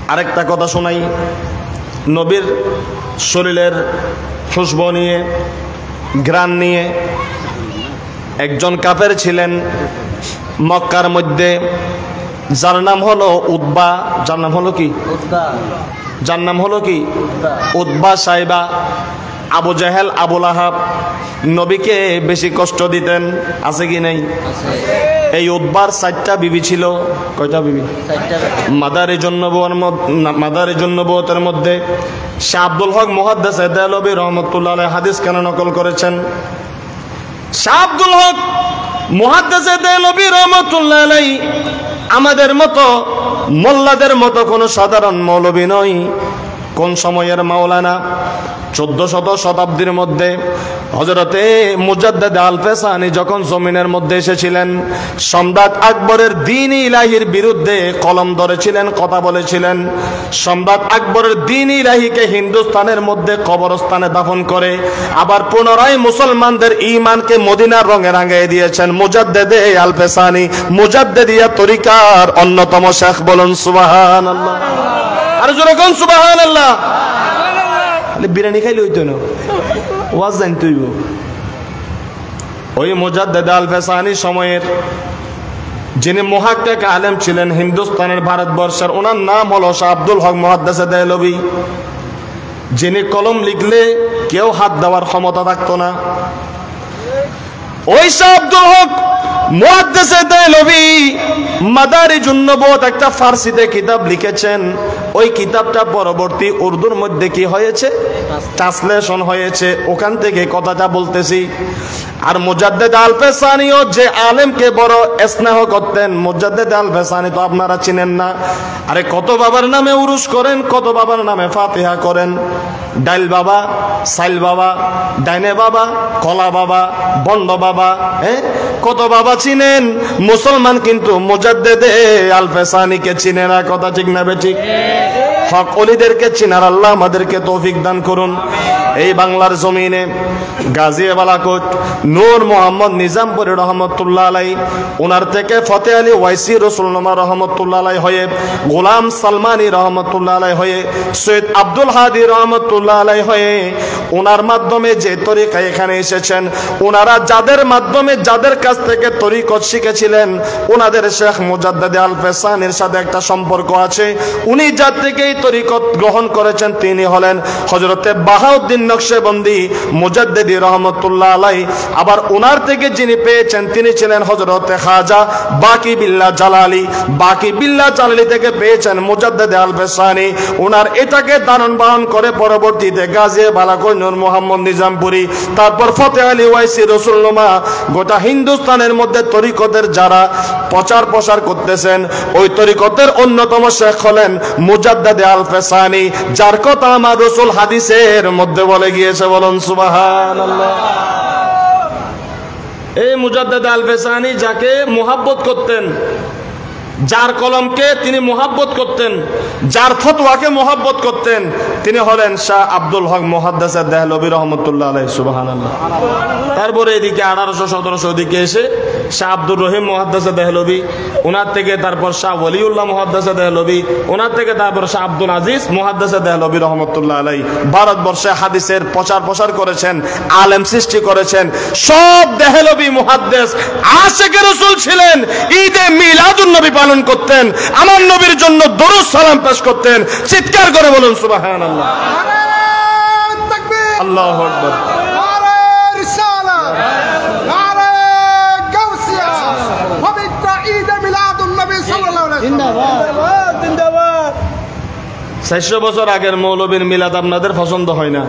আরেকটা কথা শোনাই। নবীর শরীরের খুশবু নিয়ে, ঘ্রাণ নিয়ে একজন কাফের ছিলেন মক্কার মধ্যে, যার নাম হলো উতবা। যার নাম হলো কি? যার নাম হলো কি? উতবা সাইবা। আবু জাহেল, আবু লাহাব নবীকে বেশি কষ্ট দিতেন, আছে কি নাই? এই উতবার 4টা বিবি ছিল। কয়টা বিবি? মাদারিজুন নবুওয়াতের মধ্যে শাহ আব্দুল হক মুহাদ্দিস দেহলভী রাহমাতুল্লাহ আলাইহি হাদিস কেন নকল করেছেন? শাহ আব্দুল হক মুহাদ্দিস দেহলভী রাহমাতুল্লাহ আলাইহি আমাদের মতো মোল্লাদের মতো কোনো সাধারণ মৌলবী নয়। কোন সময়ের মাওলানা? 1400 শতাব্দীর মধ্যে হযরতে মুজাদ্দিদ আল-ফেসানি যখন জমিনের মধ্যে এসেছিলেন, সম্রাট আকবরের দ্বীন-ই ইলাহির বিরুদ্ধে কলম ধরেছিলেন, কথা বলেছিলেন। সম্রাট আকবরের দ্বীন-ই ইলাহিকে হিন্দুস্তানের মধ্যে কবরস্থানে দাফন করে আবার পুনরায় মুসলমানদের ঈমানকে মদিনার রঙে রাঙিয়ে দিয়েছেন মুজাদ্দিদ আল-ফেসানি, মুজাদ্দিদিয়া তরিকার অন্যতম শেখ। বলুন সুবহানাল্লাহ। আর জোরে কোন সুবহানাল্লাহ। বিরিয়ানি খাইলে হইতো না, ওয়াজ জানতে হইব। ওই মুজাদ্দিদ আল-ফেসানি সময়ের যিনি মুহাক্কিক আলেম ছিলেন হিন্দুস্তানের, ভারতবর্ষের, ওনার নাম হলো শাহ আব্দুল হক মুহাদ্দিস দেহলভী, যিনি কলম লিখলে কেউ হাত দেওয়ার ক্ষমতা থাকতো না। ওই শাহ আব্দুল হক মুহাদ্দিস দেহলভী মাদারিজুন নবুওয়াত একটা ফার্সিতে কিতাব লিখেছেন। ওই কিতাবটা পরবর্তী উর্দুর মধ্যে কি হয়েছে? ট্রান্সলেশন হয়েছে। ওখান থেকে কথাটা বলতেছি। আর মুজাদ্দিদ আল-ফেসানিও যে আলেমকে বড় স্নেহ করতেন, মুজাদ্দিদ আল-ফেসানি তো আপনারা চিনেন না। আরে কত বাবার নামে উরুস করেন, কত বাবার নামে ফাতিহা করেন। ডাইল বাবা, সাইল বাবা, ডাইনে বাবা, কলা বাবা, বন্ড বাবা, কত বাবা চিনেন। মুসলমান কিন্তু মুজাদ্দিদ আল-ফেসানিকে চিনে না। কথা ঠিক না বেঠিক? হক ওলিদেরকে চিনার আল্লাহ আমাদেরকে তৌফিক দান করুন। এই বাংলার জমিনে গাজী বালাকোট নূর মোহাম্মদ নিজামপুরি রহমতুল্লাহ আলাইহি, ওনার থেকে ফতে আলী ওয়াইসি রসুলনামা রহমতুল্লাহ আলাইহি হয়ে, গোলাম সালমানি রহমতুল্লাহ আলাইহি হয়ে, সৈয়দ আব্দুল হাদি রহমতুল্লাহ আলাইহি হয়ে, ওনার মাধ্যমে যে তরিকায় এখানে এসেছেন, ওনারা যাদের মাধ্যমে যাদের কাছ থেকে তরিকত শিখেছিলেন, ওনাদের শেখ মুজাদ্দিদ আল-ফেসানির সাথে একটা সম্পর্ক আছে। উনি যার থেকে এই তরিকত গ্রহণ করেছেন তিনি হলেন হযরতে বাহাউদ্দিন নকশবন্দি মুজাদ্দিদি রহমতুল্লাহ আলাইহি। আবার ওনার থেকে যিনি পেয়েছেন তিনি ছিলেন হযরতে খাজা বাকি বিল্লাহ জালালি। বাকি বিল্লাহ জালালি থেকে পেয়েছেন মুজাদ্দিদ আল-ফেসানি। ওনার এটাকে ধারণ বহন করে পরবর্তীতে গাজী বালাকোট নূর মোহাম্মদ নিজামপুরি, তারপর ফতে আলী ওয়াইসি রসুলনুমা, গোটা হিন্দুস্তানের মধ্যে তরিকতের যারা প্রচার প্রসার করতেছেন, ওই তরিকতের অন্যতম শেখ হলেন মুজাদ্দিদ আল-ফেসানি, যার কথা আমার রাসূল হাদিসের মধ্যে বলে গিয়েছে। বলুন সুবহানাল্লাহ। এই মুজাদ্দিদ আল-ফেসানি যাকে মুহাব্বত করতেন, যার কলমকে তিনি মোহাব্বত করতেন, যার ফতোয়াকে মোহাব্বত করতেন, তিনি হলেন শাহ আব্দুল হক মুহাদ্দিস দেহলভী রহমতুল্লাহ আলাইহি। সুবহানাল্লাহ। তারপরে এদিকে 1800-1700 ওদিকে এসে শাহ আব্দুর রহিম মুহাদ্দিস দেহলভী, ওনার থেকে তারপর শাহ ওয়ালিউল্লাহ মুহাদ্দিস দেহলভী, ওনার থেকে তারপর শাহ আব্দুল আজিজ মুহাদ্দিস দেহলভী রহমতুল্লাহ আলাইহি। ভারতবর্ষে হাদিসের প্রচার করেছেন, আলেম সৃষ্টি করেছেন। সব দেহলভী মুহাদ্দিস আশিকে রাসূল ছিলেন। ঈদে মিলাদুন নবী পালন করতেন, আমার নবীর জন্য দরুদ সালাম পেশ করতেন। চিৎকার করে বলুন সুবহানাল্লাহ। নারে তাকবীর, আল্লাহু আকবার। নারে রিসালাত, নারে গাউসিয়া, পবিত্র ঈদে মিলাদুন নবী সাল্লাল্লাহু আলাইহি জিন্দাবাদ জিন্দাবাদ। 400 বছর আগের মৌলবীর মিলাদ আপনাদের পছন্দ হয় না?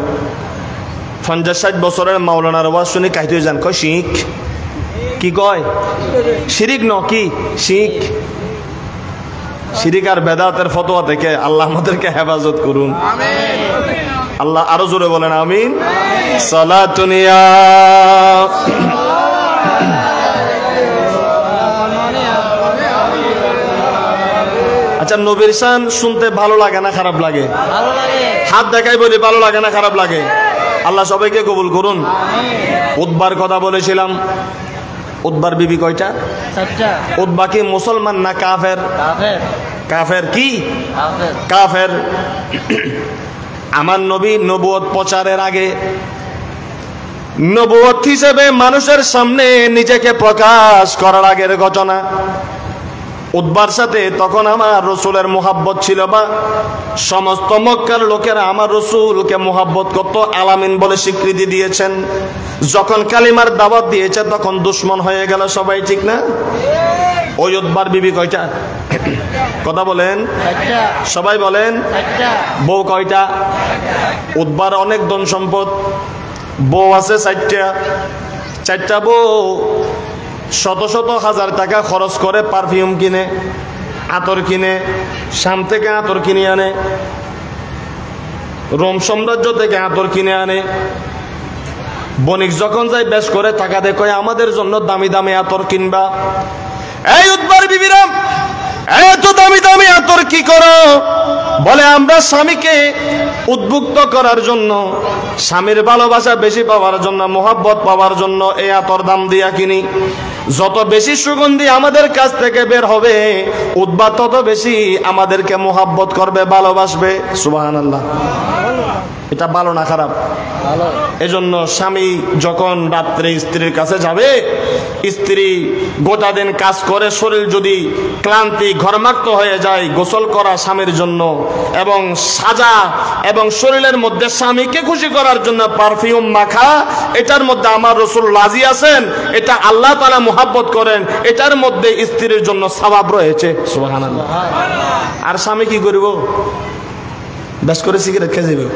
50-60 বছরের মাওলানার ওয়াজ শুনে কাইতে যান, কয় শিখ। কি কয়? শিরিক ন, কি শিখ। শিরিক আর বেদাতের ফতোয়া থেকে আল্লাহ আমাদেরকে হেফাজত করুন, আমিন। আল্লাহ আরো জোরে বলেন আমিন। সালাতুনিয়া আচ্ছা, নবীর শান শুনতে ভালো লাগে না খারাপ লাগে? ভালো লাগে। হাত দেখাই বলি, ভালো লাগে না খারাপ লাগে? আল্লাহ সবাইকে কবুল করুন। উতবার কথা বলেছিলাম। উতবার বিবি কয়টা? 4টা। উতবা কি মুসলমান না কাফের? কাফের। কাফের। কি কাফের? কাফের। আমার নবী নবুয়ত প্রচারের আগে নবুয়ত হিসেবে মানুষের সামনে নিজেকে প্রকাশ করার আগের ঘটনা। উতবার সাথে তখন আমার রসুলের মোহাব্বত ছিল, বা সমস্ত মক্কার লোকেরা আমার রসুলকে মোহাব্বত করত, আলামিন বলে স্বীকৃতি দিয়েছেন। যখন কালিমার দাওয়াত দিয়েছে তখন দুশ্মন হয়ে গেল সবাই, ঠিক না? ওই উতবার বিবি কয়টা? কথা বলেন 4টা। সবাই বলেন। 4টা। বউ কয়টা? উতবার অনেক ধন সম্পদ, বউ আছে 4টা। 4টা বউ শত শত হাজার টাকা খরচ করে পারফিউম কিনে, আতর কিনে, শাম থেকে আতর কিনে আনে, রোম সাম্রাজ্য থেকে আতর কিনে আনে। বণিক যখন যায় বেশ করে টাকা দিয়ে কয় আমাদের জন্য দামি দামি আতর কিনবা। এই উতবার বিবিরা, এত দামি দামি আতর কি করো? বলে আমরা স্বামীকে উদ্বুদ্ধ করার জন্য, স্বামীর ভালোবাসা বেশি পাওয়ার জন্য, মোহাব্বত পাওয়ার জন্য এই আতর দাম দিয়া কিনি। যত বেশি সুগন্ধি আমাদের কাছ থেকে বের হবে, উদ্বা তত বেশি আমাদেরকে মোহাব্বত করবে, ভালোবাসবে। সুবহানাল্লাহ। এটা ভালো না খারাপ? ভালো। এজন্য স্বামী যখন রাত্রে স্ত্রীর কাছে যাবে, স্ত্রী গোটা দিন কাজ করে শরীর যদি ক্লান্তি ঘর্মাক্ত হয়ে যায়, গোসল করা স্বামীর জন্য এবং সাজা এবং শরীরের মধ্যে স্বামীকে খুশি করার জন্য পারফিউম মাখা, এটার মধ্যে আমার রাসূল রাজি আছেন, এটা আল্লাহ তাআলা মুহাব্বত করেন, এটার মধ্যে স্ত্রীর জন্য সওয়াব রয়েছে। সুবহানাল্লাহ। আর স্বামী কি করব? বেশ করে সিগারেট খেয়ে যাবে,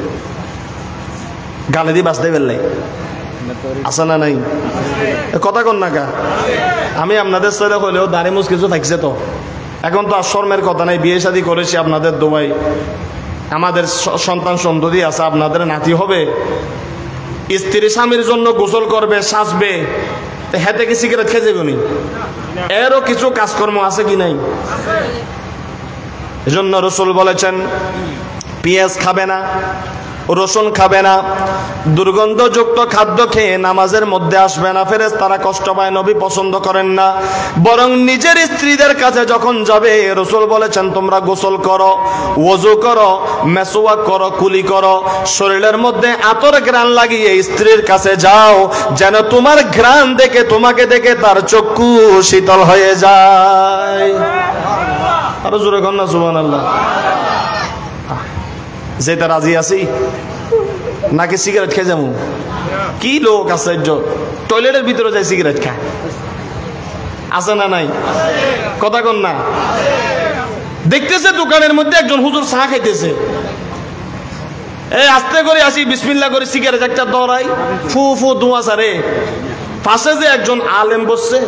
গালে দিয়ে বাঁচতে পারলাই আসা না নাই? কথা কন না কা? আমি আপনাদের ছেলে হলেও দাড়ি মুছ কিছু থাকছে তো, এখন তো আর শর্মের কথা নাই। বিয়ে শাদী করেছি আপনাদের দোয়াই, আমাদের সন্তান সন্ততি আছে, আপনাদের নাতি হবে। স্ত্রী স্বামীর জন্য গোসল করবে, সাজবে, হেতে কি সিগারেট খেয়ে যাবে নি? এরও কিছু কাজকর্ম আছে কি নাই? এজন্য রাসূল বলেছেন পেঁয়াজ খাবে না, রসুন খাবে না, দুর্গন্ধযুক্ত খাদ্য খেয়ে নামাজের মধ্যে আসবে না, ফেরেশতারা কষ্ট পায়, নবী পছন্দ করেন না। বরং নিজের স্ত্রীদের কাছে যখন যাবে, রাসূল বলেছেন তোমরা গোসল করো, ওযু করো, মেসওয়াক করো, কুলি করো, শরীরের মধ্যে আতর ঘ্রাণ লাগিয়ে স্ত্রীর কাছে যাও, যেন তোমার ঘ্রাণ দেখে, তোমাকে দেখে তার চক্ষু শীতল হয়ে যায়। আরো জোরে কর না সুবহানাল্লাহ। যেটা রাজি আছি নাকি সিগারেট খেয়ে যাবো? কি লোক আছে টয়লেটের ভিতরে যায় সিগারেট খায়, আছে না নাই? কথা কন না? দেখতেছে দোকানের মধ্যে একজন হুজুর চা খাইতেছে, এই আস্তে করে আসি বিসমিল্লাহ করে সিগারেট একটা দৌড়াই, ফু ফু ধোঁয়া সারে, পাশে যে একজন আলেম বসছে,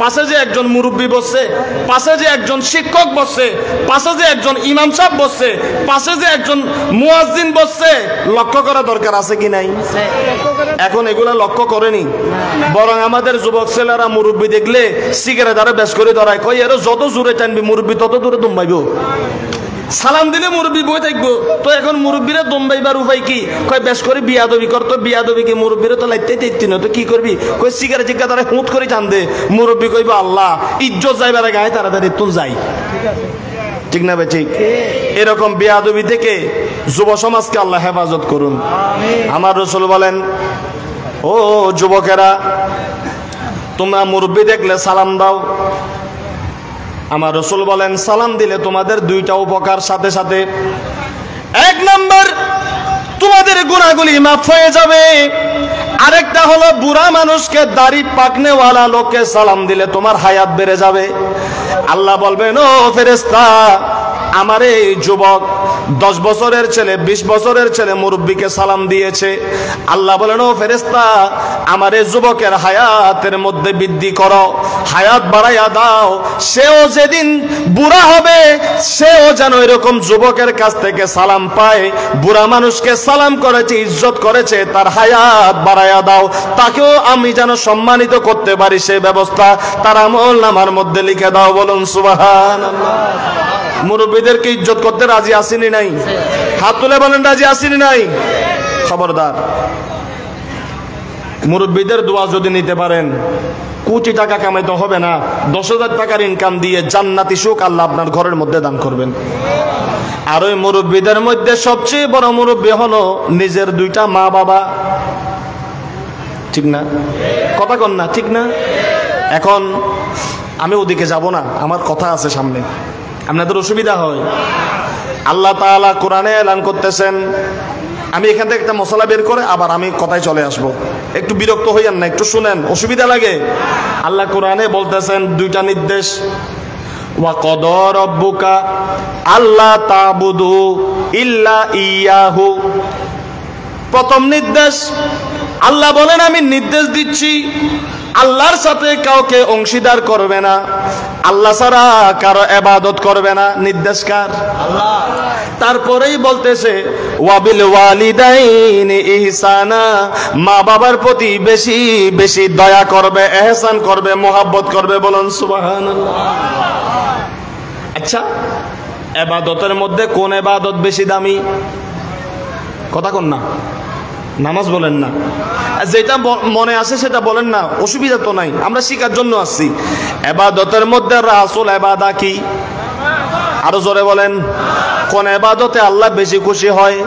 পাশে যে একজন মুরব্বী বসছে, পাশে যে একজন শিক্ষক বসছে, পাশে যে একজন ইমাম সাহেব বসছে, পাশে যে একজন মুয়াজ্জিন বসছে, লক্ষ্য করা দরকার আছে কি নাই? এখন এগুলা লক্ষ্য করেনি, বরং আমাদের যুবক ছেলেরা মুরব্বী দেখলে সিগারেট আরো বেশ করে ধরায়, কই এর যত জোরে টানবি মুরব্বী তত দূরে দমাইব। সালাম দিলে মুরব্বী বই থাকবো, তো এখন মুরব্বীরা দমবাইবার উপায় কি? কয় বেশ করে বিয়াদবি করতো, বিয়াদবি কি মুরব্বীরা তো লাইতে তেত্তি না, তো কি করবি? কই সিগারেট জিজ্ঞা তারা হুঁত করে টান দে, মুরব্বী কইব আল্লাহ ইজ্জত যাইবার গায়ে তাড়াতাড়ি তুল যাই, ঠিক না ভাই? ঠিক এরকম বিয়াদবি থেকে যুব সমাজকে আল্লাহ হেফাজত করুন। আমার রাসূল বলেন, ও যুবকেরা, তোমরা মুরব্বী দেখলে সালাম দাও। আমার রাসূল বলেন, সালাম দিলে তোমাদের দুইটা উপকার সাথে সাথে। এক নাম্বার, তোমাদের গুনাহগুলি মাফ হয়ে যাবে। আরেকটা হলো, বুড়া মানুষকে দাড়ি পাকনেওয়ালা লোককে সালাম দিলে তোমার হায়াত বেড়ে যাবে। আল্লাহ বলবেন, ও ফেরেশতা, আমার এই যুবক 10 বছরের ছেলে 20 বছরের ছেলে মুরব্বীকে সালাম দিয়েছে। আল্লাহ বলেন, ও ফেরেশতা, আমার এই যুবকের হায়াতের মধ্যে বৃদ্ধি করো, হায়াত বাড়াইয়া দাও। সেও যেদিন বুড়া হবে সেও যেন এরকম যুবকের কাছ থেকে সালাম পায়। বুড়া মানুষকে সালাম করেছে, ইজ্জত করেছে, তার হায়াত বাড়াইয়া দাও, তাকেও আমি যেন সম্মানিত করতে পারি সেই ব্যবস্থা তার আমলনামার মধ্যে লিখে দাও। বলুন সুবহানাল্লাহ। মুরব্বীদেরকে ইজ্জত করতে রাজি আসেনি নাই? হাত তুলে বলেন রাজি আসেনি নাই? খবরদার, মুরব্বীদের দোয়া যদি নিতে পারেন, কোটি টাকা কামাইতে হবে না, 10,000 টাকার ইনকাম দিয়ে জান্নাতি সুখ আল্লাহ আপনার ঘরের মধ্যে দান করবেন। আর ওই মুরব্বীদের মধ্যে সবচেয়ে বড় মুরব্বী হলো নিজের দুইটা মা বাবা, ঠিক না? কথা কন না, ঠিক না? এখন আমি ওদিকে যাব না, আমার কথা আছে সামনে, আপনাদের অসুবিধা হয়। আল্লাহ তাআলা কোরআনে এলান করতেছেন, আমি এখান থেকে একটা মশলা বের করে আবার আমি কথায় চলে আসব, একটু বিরক্ত হইয়েন না, একটু শুনেন, অসুবিধা লাগে। আল্লাহ কোরআনে বলতেছেন দুইটা নির্দেশ, ওয়া কদা রাব্বুকা আল্লা তা'বুদু ইল্লা ইয়াহু। প্রথম নির্দেশ, আল্লাহ বলেন আমি নির্দেশ দিচ্ছি আল্লাহর সাথে কাউকে অংশীদার করবে না, আল্লাহ ছাড়া কারো ইবাদত করবে না। নির্দেশ কার? আল্লাহ। তারপরেই বলতেছে ওয়াবিল ওয়ালিদাইনি ইহসানা, মা বাবার প্রতি বেশি বেশি দয়া করবে, ইহসান করবে, মোহাব্বত করবে। বলুন সুবহানাল্লাহ। আচ্ছা, ইবাদতের মধ্যে কোন ইবাদত বেশি দামি? কথা কোন না, নামাজ বলেন না, যেটা মনে আসে সেটা বলেন না, অসুবিধা তো নাই, আমরা শিখার জন্য আসছি। ইবাদতের মধ্যে রাসূল ইবাদত কি? আরো জোরে বলেন, কোন ইবাদতে আল্লাহ বেশি খুশি হয়?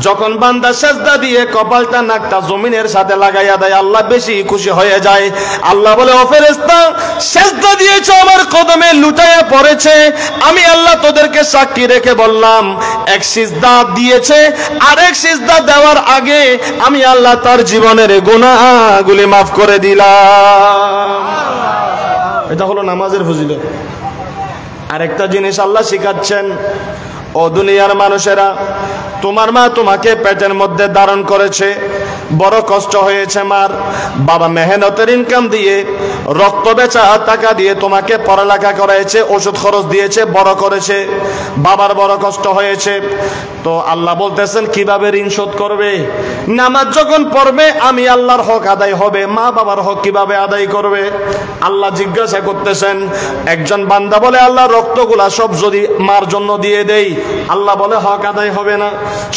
যখন বান্দা সেজদা দিয়ে কপালটা নাকটা জমিনের সাথে লাগাইয়া দেয়, আল্লাহ বেশি খুশি হয়ে যায়। আল্লাহ বলে, ও ফেরেশতা, সেজদা দিয়েছো, আমার কদমে লুটাইয়া পড়েছে, আমি আল্লাহ তোদেরকে সাক্ষী রেখে বললাম, এক সিজদা দিয়েছে, আরেক সিজদা দেওয়ার আগে আমি আল্লাহ তার জীবনের গুনাহগুলি মাফ করে দিলাম। এটা হলো নামাজের ফজিলত। আরেকটা জিনিস আল্লাহ শিখাচ্ছেন, ও দুনিয়ার মানুষেরা, তোমার মা তোমাকে পেটের মধ্যে ধারণ করেছে, বড় কষ্ট হয়েছে মার, বাবা মেহনতের ইনকাম দিয়ে রক্ত বেচা টাকা দিয়ে তোমাকে পড়ালেখা করাইছে, ওষুধ খরচ দিয়েছে, বড় করেছে, বাবার বড় কষ্ট হয়েছে। তো আল্লাহ বলতেছেন কিভাবে ঋণ শোধ করবে? নামাজ যখন পড়বে আমি আল্লাহর হক আদায় হবে, মা বাবার হক কিভাবে আদায় করবে? আল্লাহ জিজ্ঞাসা করতেছেন। একজন বান্দা বলে, আল্লাহ রক্তগুলা সব যদি মার জন্য দিয়ে দেই, আল্লাহ বলে হক আদায় হবে না।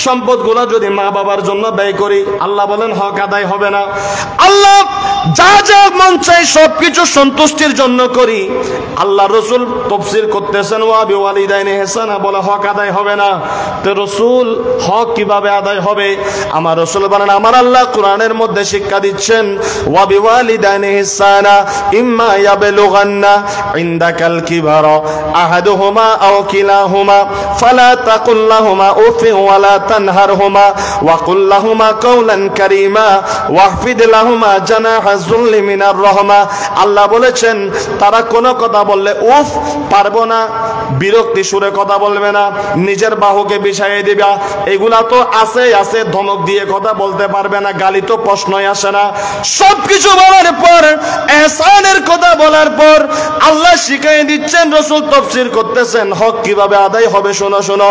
সম্পদগুলা যদি মা বাবার জন্য ব্যয় করি, আল্লাহ বলেন হক আদায় হবে না। আল্লাহ যা যা মন চাই সবকিছু সন্তুষ্টির জন্য করি, আল্লাহ রসুল তাফসীর করতেছেন ওয়া বিওয়ালিদাইনি ইহসানা, বলে হক আদায় হবে না। তো রসুল হক কিভাবে আদায় হবে? আমার রসুল বলেন, আমার আল্লাহ কোরআনের মধ্যে শিক্ষা দিচ্ছেন, ওয়া বিওয়ালিদাইনি ইহসানা ইম্মা ইয়াবলুগান্না ইনদাকাল কিবারা আহাদুহুমা আও কিলাহুমা ফালা তাকুল লাহুমা উফিন ওয়ালা তানহারহুমা ওয়া কুল লাহুমা কাওলান কারীমা ওয়াহফিদ লাহুমা জানাহা যুল্লি মিনার রাহমা। আল্লাহ বলেছেন তারা কোনো কথা বললে উফ পারবো না, বিরক্তি সুরে কথা বলবে না, নিজের বাহুকে বিছাইয়ে দিবা, এগুলা তো আছে আছে, ধমক দিয়ে কথা বলতে পারবে না, গালি তো প্রশ্নই আসে না। সবকিছু বলার পর, ইহসানের কথা বলার পর আল্লাহ শিখিয়ে দিচ্ছেন, রাসূল তাফসীর করতেছেন হক কিভাবে আদায় হবে। শোনো শোনো,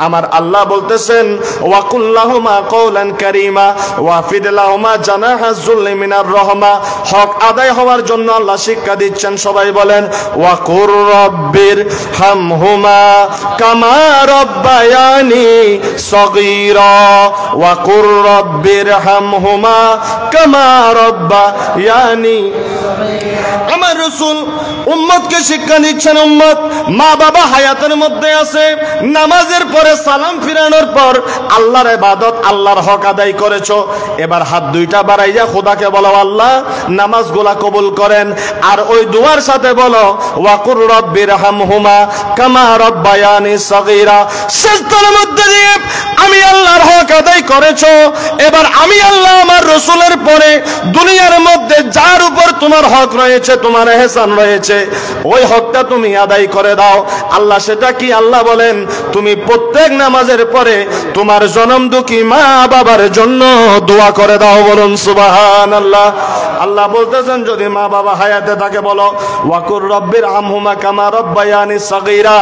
আমার আল্লাহ বলতেছেন ওয়াকুল লাহুমা কওলান কারীমা ওয়াফিদ লাহুমা জানাহা যুল্লি মিনার রাহমা। হক আদায় হওয়ার জন্য আল্লাহ শিক্ষা দিচ্ছেন, সবাই বলেন ওয়াকুর রব্বির হামহুমা কামা রব্বায়ানি সগীরা। ওয়াকুর রব্বির হামহুমা কামা রব্বায়ানি। আমার রাসূল উম্মতকে শিক্ষা দিচ্ছেন, উম্মত মা বাবা হায়াতের মধ্যে আছে, নামাজের পরে সালাম ফিরানোর পর আল্লাহর ইবাদত আল্লাহর হক আদায় করেছো, এবার হাত দুইটা বাড়াইয়া খোদাকে বলো আল্লাহ নামাজগুলা কবুল করেন। আর ওই দুয়ার সাথে বলো ওয়াকুর রব্বির হামহুমা কামা রব্বায়ানি সগীরা। সিজদার মধ্যে দিয়ে আমি আল্লাহর হক আদায় করেছো, এবার আমি আল্লাহ আমার রাসূলের পরে দুনিয়ার মধ্যে যার উপর তোমার হক রয়েছে, তোমার ইহসান রয়েছে, ওই হকটা তুমি আদায় করে দাও। আল্লাহ সেটা কি? আল্লাহ বলেন তুমি প্রত্যেক নামাজের পরে তোমার জনম দুঃখী মা বাবার জন্য দোয়া করে দাও। বলুন সুবহানাল্লাহ। আল্লাহ বলতেছেন যদি মা বাবা হায়াতে থাকে বলো ওয়াকুর রব্বির হামহুমা কামা রব্বায়ানি সগীরা।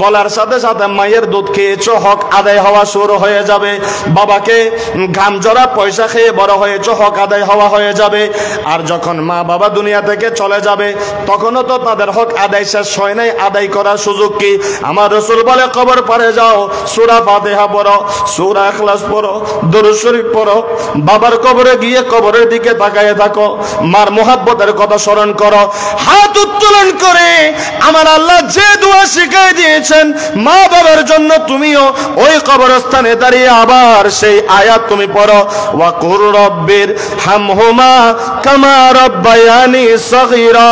বলার সাথে সাথে মায়ের দুধ খেয়েছো, হক আদায় হওয়া শুরু হয়ে যাবে। বাবাকে ঘাম জড়া পয়সা খেয়ে বড় হয়েছো, হক আদায় হওয়া হয়ে যাবে। আর যখন মা বাবা দুনিয়া থেকে চলে যাবে তখনও তো তাদের হক আদায় শেষ হয় নাই, আদায় করার সুযোগ কি? আমার রাসূল বলে কবর পারে যাও, সূরা ফাতিহা পড়ো, সূরা ইখলাস পড়ো, দরুদ শরীফ পড়ো, বাবার কবরে গিয়ে কবরের দিকে তাকায় থাকো, মার মুহাব্বতের কথা স্মরণ করো, হাত উত্তোলন করে আমার আল্লাহ যে দোয়া শিখিয়ে দিয়েছেন মা বাবার জন্য তুমিও ওই কবরস্থানে দাঁড়িয়ে আবার সেই আয়াত তুমি পড়ো ওয়াকুর রব্বির হামহুমা কামা রব্বায়ানি সগীরা।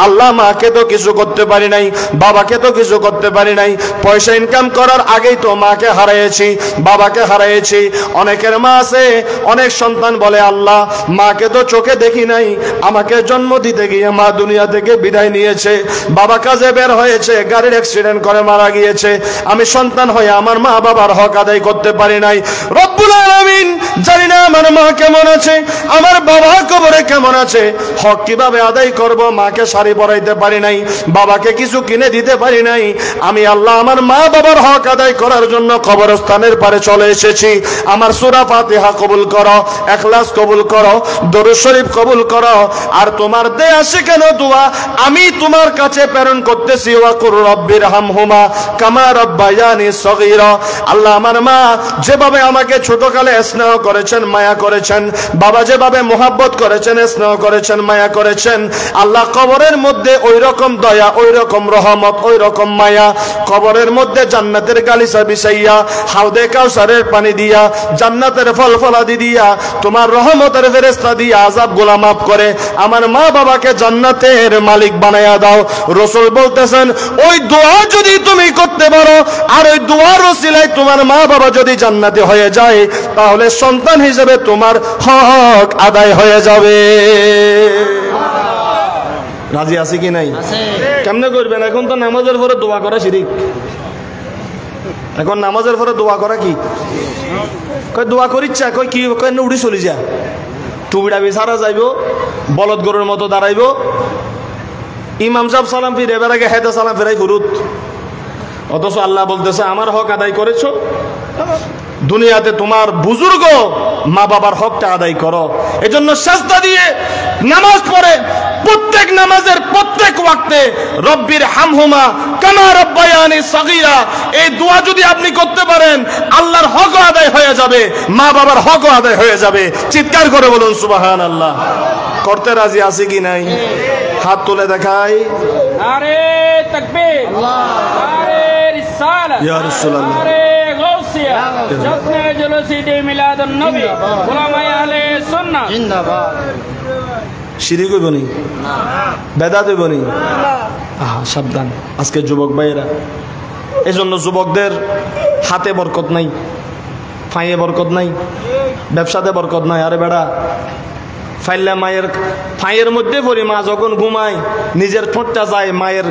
আল্লাহ মাকে তো কিছু করতে পারি নাই, বাবাকে তো কিছু করতে পারি নাই, পয়সা ইনকাম করার আগেই তো মাকে হারিয়েছি, বাবাকে হারিয়েছি। অনেকের মা আছে, অনেক সন্তান বলে আল্লাহ মাকে তো চোখে দেখি নাই, আমাকে জন্ম দিতে গিয়ে মা দুনিয়া থেকে বিদায় নিয়েছে, বাবা কাজে বের হয়েছে, গাড়ির অ্যাক্সিডেন্ট করে মারা গিয়েছে, আমি সন্তান হয়ে আমার মা বাবার হক আদায় করতে পারি নাই। রব্বুল আলামিন জানি না আমার মা কেমন আছে, আমার বাবা কবরে কেমন আছে, হক কিভাবে আদায় করব? মাকে শাড়ি পরাইতে পারি নাই, বাবাকে কিছু কিনে দিতে পারি নাই, আমি আল্লাহ আমার মা বাবার হক আদায় করার জন্য কবরস্থানের পারে চলে এসেছি। আমার সূরা ফাতিহা কবুল করো, ইখলাস কবুল করো, দরুদ শরীফ কবুল করো। আর তোমার দেয়া শেখানো দোয়া আমি তোমার কাছে প্রেরণ করতেছি ওয়াকুর রব্বির হামহুমা কামা রব্বায়ানি সগীরা। আল্লাহ আমার মা যেভাবে আমাকে ছোটকালে স্নেহ করেছেন, মায়া করেছেন, বাবা যেভাবে মোহাব্বত করেছেন, স্নেহ করেছেন, মায়া করেছেন, আল্লাহ কবরের মধ্যে ওই রকম দয়া, ওই রকম রহমত, ওই রকম মায়া, কবরের মধ্যে জান্নাতের গালিচা বিছাইয়া, হাউদে কাউসারের পানি দিয়া, জান্নাতের ফল ফলাদি দিয়া, তোমার রহমতের ফেরেশতা দিয়া আযাব গুলা মাফ করে আমার মা বাবাকে জান্নাতের মালিক বানায়া দাও। রাসূল বলতেছেন ওই দোয়া যদি তুমি করতে পারো আর ওই দোয়ার ওসিলায় তোমার মা বাবা যদি জান্নাতি হয়ে যায় তাহলে সন্তান হিসেবে তোমার হক আদায় হয়ে যাবে। রাজি আছে কি নাই? কেমনে করবেন? এখন তো নামাজের পরে দোয়া করা শিরিক। এখন নামাজের পরে দোয়া করা কি? কই দোয়া করিচ্ছা, কই কি কই উড়ি চলি যা, টুবিটা বিছারা যাইব, বলদ গরুর মতো দাঁড়াইব, ইমাম সাহেব সালাম ফিরে এবার আগে হেদা সালাম ফিরাই ফুরুত। অথচ আল্লাহ বলতেছে আমার হক আদায় করেছো, দুনিয়াতে তোমার বুজুর্গ মা বাবার হকটা আদায় করো। এজন্য সাজদা দিয়ে নামাজ পড়ে প্রত্যেক নামাজের প্রত্যেক ওয়াক্তে রব্বির হামহুমা কামা রব্বায়ানি সগীরা এই দোয়া যদি আপনি করতে পারেন আল্লাহর হক আদায় হয়ে যাবে, মা বাবার হক আদায় হয়ে যাবে। চিৎকার করে বলুন সুবহানাল্লাহ। করতে রাজি আছে কি নাই? হাত তুলে দেখাই। নারে তাকবীর, নারে রিসালাত, ইয়া রাসূলুল্লাহ, নারে গাউসিয়া, জশ্নে জুলুস ঈদ মিলাদুন নবী, উলামায়ে আহলে সুন্নাহ জিন্দাবাদ। শিরিক হইব নি? বেদাত হইব নি? সাবধান আজকে যুবক ভাইয়েরা। এজন্য যুবকদের হাতে বরকত নাই, ফাইয়ে বরকত নাই, ব্যবসাতে বরকত নাই। আরে বেড়া ফাইল্লা মায়ের ফাইয়ের মধ্যে পড়ি, মা যখন ঘুমায় নিজের ঠোঁটটা যায় মায়ের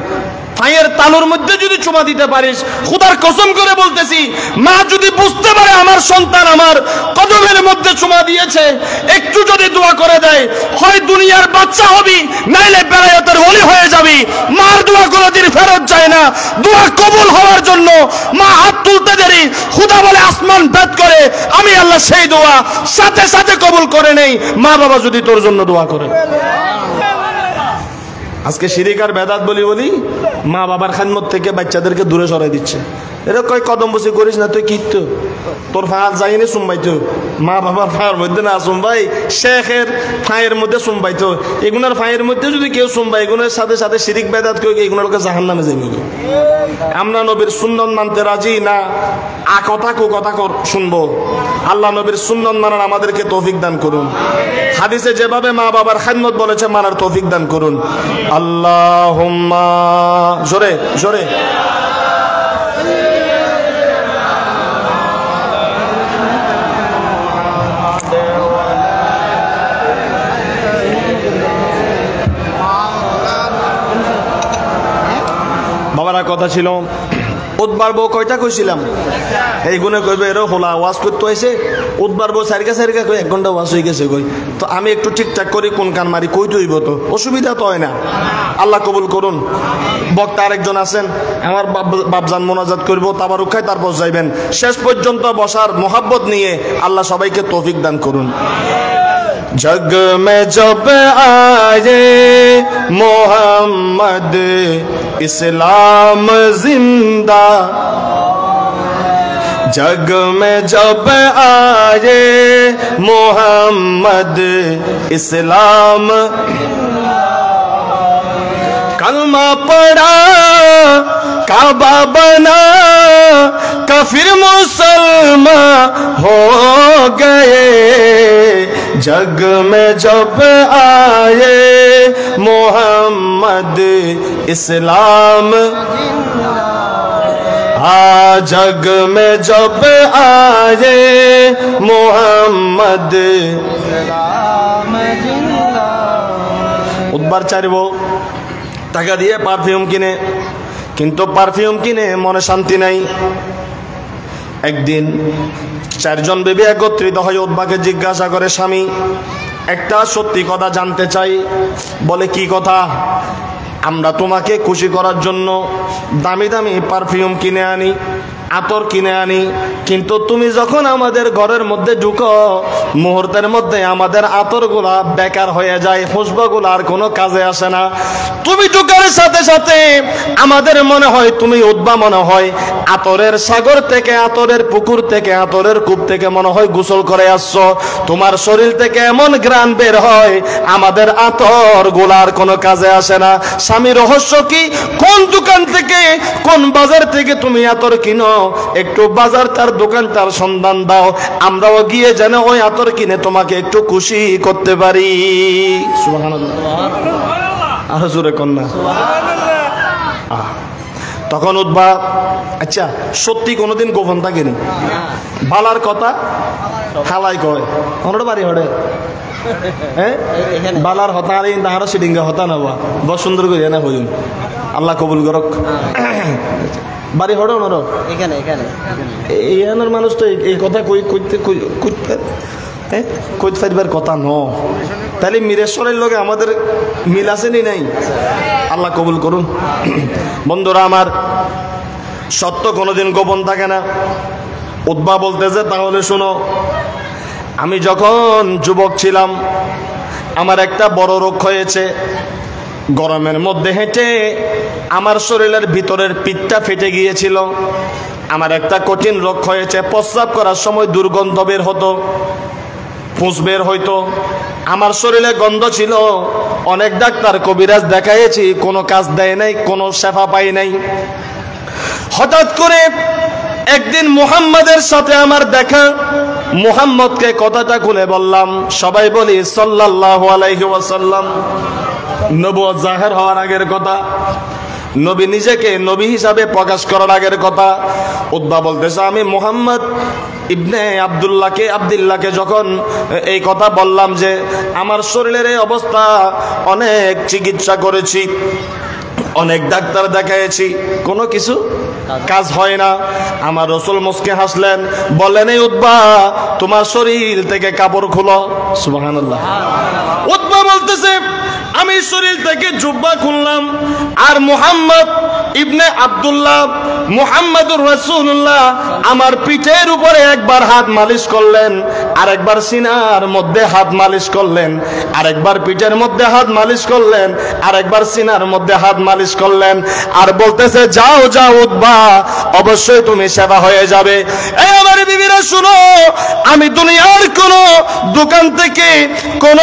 ফাইয়ের তালুর মধ্যে যদি চুমা দিতে পারিস, খোদার কসম করে বলতেছি, মা যদি বুঝতে পারে আমার সন্তান আমার কদমের মধ্যে চুমা দিয়েছে, একটু যদি দোয়া করে দেয়, হয় দুনিয়ার বাচ্চা হবি, নাইলে বেলায়েতের ওলি হয়ে যাবি। মার দোয়া কোনোদিন ফেরত যায় না। দোয়া কবুল হওয়ার জন্য মা হাত তুলতে দেরি, খোদা বলে আসমান ভেদ করে, আমি আল্লাহ সেই দোয়া সাথে সাথে কবুল করে নেই, মা বাবা যদি তোর জন্য দোয়া করে। আজকে শিরিক আর বেদাত বলি বলি মা বাবার খাদমত থেকে বাচ্চাদেরকে দূরে সরাই দিচ্ছে। এরা কয় কদম বসে করিস না, তুই কি তোর ফাঁক যাইনি সুম্বাইতো, মা বাবার ফাঁয়ের মধ্যে না সুম্বাই, শেখের ফাঁয়ের মধ্যে সুম্বাইতো। এগুলোর ফাঁয়ের মধ্যে যদি কেউ সুম্বাই, এগুলোর সাথে সাথে শিরিক বেদাত কেউ এগুলোকে জাহান্নামে যাবে। আমরা নবীর সুন্নত মানতে রাজি না, কথা শুনবো। আল্লাহ নবীর সুন্নত মানার আমাদেরকে তৌফিক দান করুন। হাদিসে যেভাবে মা বাবার খাদমত বলেছে মানার তৌফিক দান করুন। আল্লাহুম্মা জোরে জোরে। বাবারা কথা ছিল উদ্বার বউ কয়টা কইছিলাম, এই গুণে কইবে এরও হোলা ওয়াজ করতে হয়েছে। উদ্বার বউ সারিকা সারিকা কই 1 ঘন্টা ওয়াজ হয়ে গেছে কই, তো আমি একটু ঠিকঠাক করি কোন কান মারি কই তুইব, তো অসুবিধা তো হয় না। আল্লাহ কবুল করুন। বক্তা আরেকজন আছেন, আমার বাপজান মোনাজাত করব, তাবারুক খাই, তারপর যাইবেন। শেষ পর্যন্ত বসার মোহাব্বত নিয়ে আল্লাহ সবাইকে তৌফিক দান করুন। जग में जब आए मोहम्मद इस्लाम जिंदा, जग में जब आए मोहम्मद इस्लाम, कलमा पढ़ा काबा बना, काफिर मुसलमान हो गए। जग में जब आए मोहम्मद इस्लाम, जग में जब आए मोहम्मद উদ্বার চাইব টাকা দিয়ে পারফিউম কিনে, কিন্তু পারফিউম কিনে মনে শান্তি নাই। একদিন 4 জন বিবি একত্রিত হয়ে উদ্বাকে জিজ্ঞাসা করে, স্বামী একটা সত্যি কথা জানতে চাই। বলে কি কথা? আমরা তোমাকে খুশি করার জন্য দামি দামি পারফিউম কিনে আনি, আতর কিনে আনি, কিন্তু তুমি যখন আমাদের ঘরের মধ্যে ঢুকো, মুহূর্তের মধ্যে আমাদের আতরগুলা বেকার হয়ে যায়, খুশবুগুলা আর কোনো কাজে আসে না। তুমি ঢুকার সাথে সাথে আমাদের মনে হয় তুমি উদ্বা, মনে হয় আতরের সাগর থেকে, আতরের পুকুর থেকে, আতরের কূপ থেকে মনে হয় গোসল করে আসছো। তোমার শরীর থেকে এমন ঘ্রাণ বের হয়, আমাদের আতর গোলার কোনো কাজে আসে না। স্বামী রহস্য কি? কোন দোকান থেকে, কোন বাজার থেকে তুমি আতর কিনো? একটু বাজার তার দোকানটার সন্ধান দাও, আমরাও গিয়ে যেন ওই আতর কিনে তোমাকে একটু খুশি করতে পারি। সুবহানাল্লাহ, আরো জোরে কন্যা। তখন উদ্বা, আচ্ছা সত্যি কোনোদিন গোপন থাকেনি, বালার কথা হালাই কয় অনড় বাড়ি হড়ে, হ্যাঁ বালার হতা আর তাহার সিডিঙ্গা হতা নেওয়া বড় সুন্দর করে না হইন। আল্লাহ কবুল করক। বাড়ি হড়ে অনর এখানে এখানে এই আনার মানুষ তো এই কথা কইতে পারবার কথা ন, তাহলে মিরেশ্বরের লগে আমাদের মিল আসেনি নাই? আল্লাহ কবুল করুন। বন্ধুরা আমার, সত্য কোনোদিন গোপন থাকে না। উদ্বা বলতেছে, তাহলে শোনো, আমি যখন যুবক ছিলাম আমার একটা বড় রোগ হয়েছে। গরমের মধ্যে হেঁটে আমার শরীরের ভিতরের পিঠটা ফেটে গিয়েছিল। আমার একটা কঠিন রোগ হয়েছে, প্রস্রাব করার সময় দুর্গন্ধ বের হতো, ফুঁস বের হইতো, আমার শরীরে গন্ধ ছিল। অনেক ডাক্তার কবিরাজ দেখাইছি, কোনো কাজ দেয় নাই, কোনো শেফা পাই নাই। হঠাৎ করে একদিন মুহাম্মাদের সাথে আমার দেখা, মুহাম্মদকে কথাটা খুলে বললাম। সবাই বলি সাল্লাল্লাহু আলাইহি ওয়াসাল্লাম। নবুয়ত জাহির হওয়ার আগের কথা। নবী নিজেকে নবী হিসাবে প্রকাশ করার আগের কথা। উতবা বলতেছে, আমি মুহাম্মদ ইবনে আব্দুল্লাহকে যখন এই কথা বললাম যে আমার শরীরের এই অবস্থা, অনেক চিকিৎসা করেছি, অনেক ডাক্তার দেখাইছি, কোনো কিছু কাজ হয় না। আমার রাসূল মুস্কে হাসলেন, বললেন, এই উতবা তোমার শরীর থেকে কাপড় খুলো। সুবহানাল্লাহ। উতবা বলতেছে, আমি শরীর থেকে জুব্বা খুললাম, আর মুহাম্মদ ইবনে আব্দুল্লাহ মুহাম্মাদুর রাসূলুল্লাহ আমার পিঠের উপরে একবার হাত মালিশ করলেন, আরেকবার সিনার মধ্যে হাত মালিশ করলেন, আরেকবার পিঠের মধ্যে হাত মালিশ করলেন, আরেকবার সিনার মধ্যে হাত মালিশ করলেন, আর বলতেছে, যাও যাও উতবা, অবশ্যই তুমি সেবা হয়ে যাবে। এই আমার বিবিরা শুনো, আমি দুনিয়ার কোন দোকান থেকে, কোন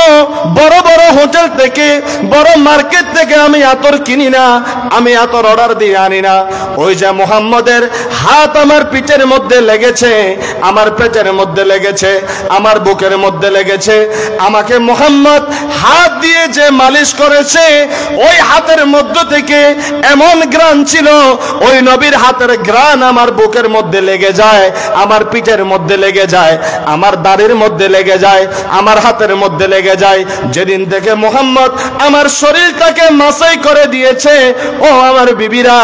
বড় বড় হোটেল থেকে, বড় মার্কেট থেকে আমি আতর কিনি না, আমি আতর অর্ডার দিয়ে আনি না। ওই যে মুহাম্মদের হাত আমার পিঠের মধ্যে লেগেছে, আমার পেটের মধ্যে লেগেছে, আমার বুকের মধ্যে লেগেছে, আমাকে মুহাম্মদ হাত দিয়ে যে মালিশ করেছে, ওই হাতের মধ্য থেকে এমন ঘ্রাণ ছিল, ওই নবীর হাতের ঘ্রাণ আমার বুকের মধ্যে লেগে যায়, আমার পিঠের মধ্যে লেগে যায়, আমার দাড়ির মধ্যে লেগে যায়, আমার হাতের মধ্যে লেগে যায়। যেদিন থেকে মুহাম্মদ আমার শরীরটাকে মাসাই করে দিয়েছে, ও আমার বিবিরা,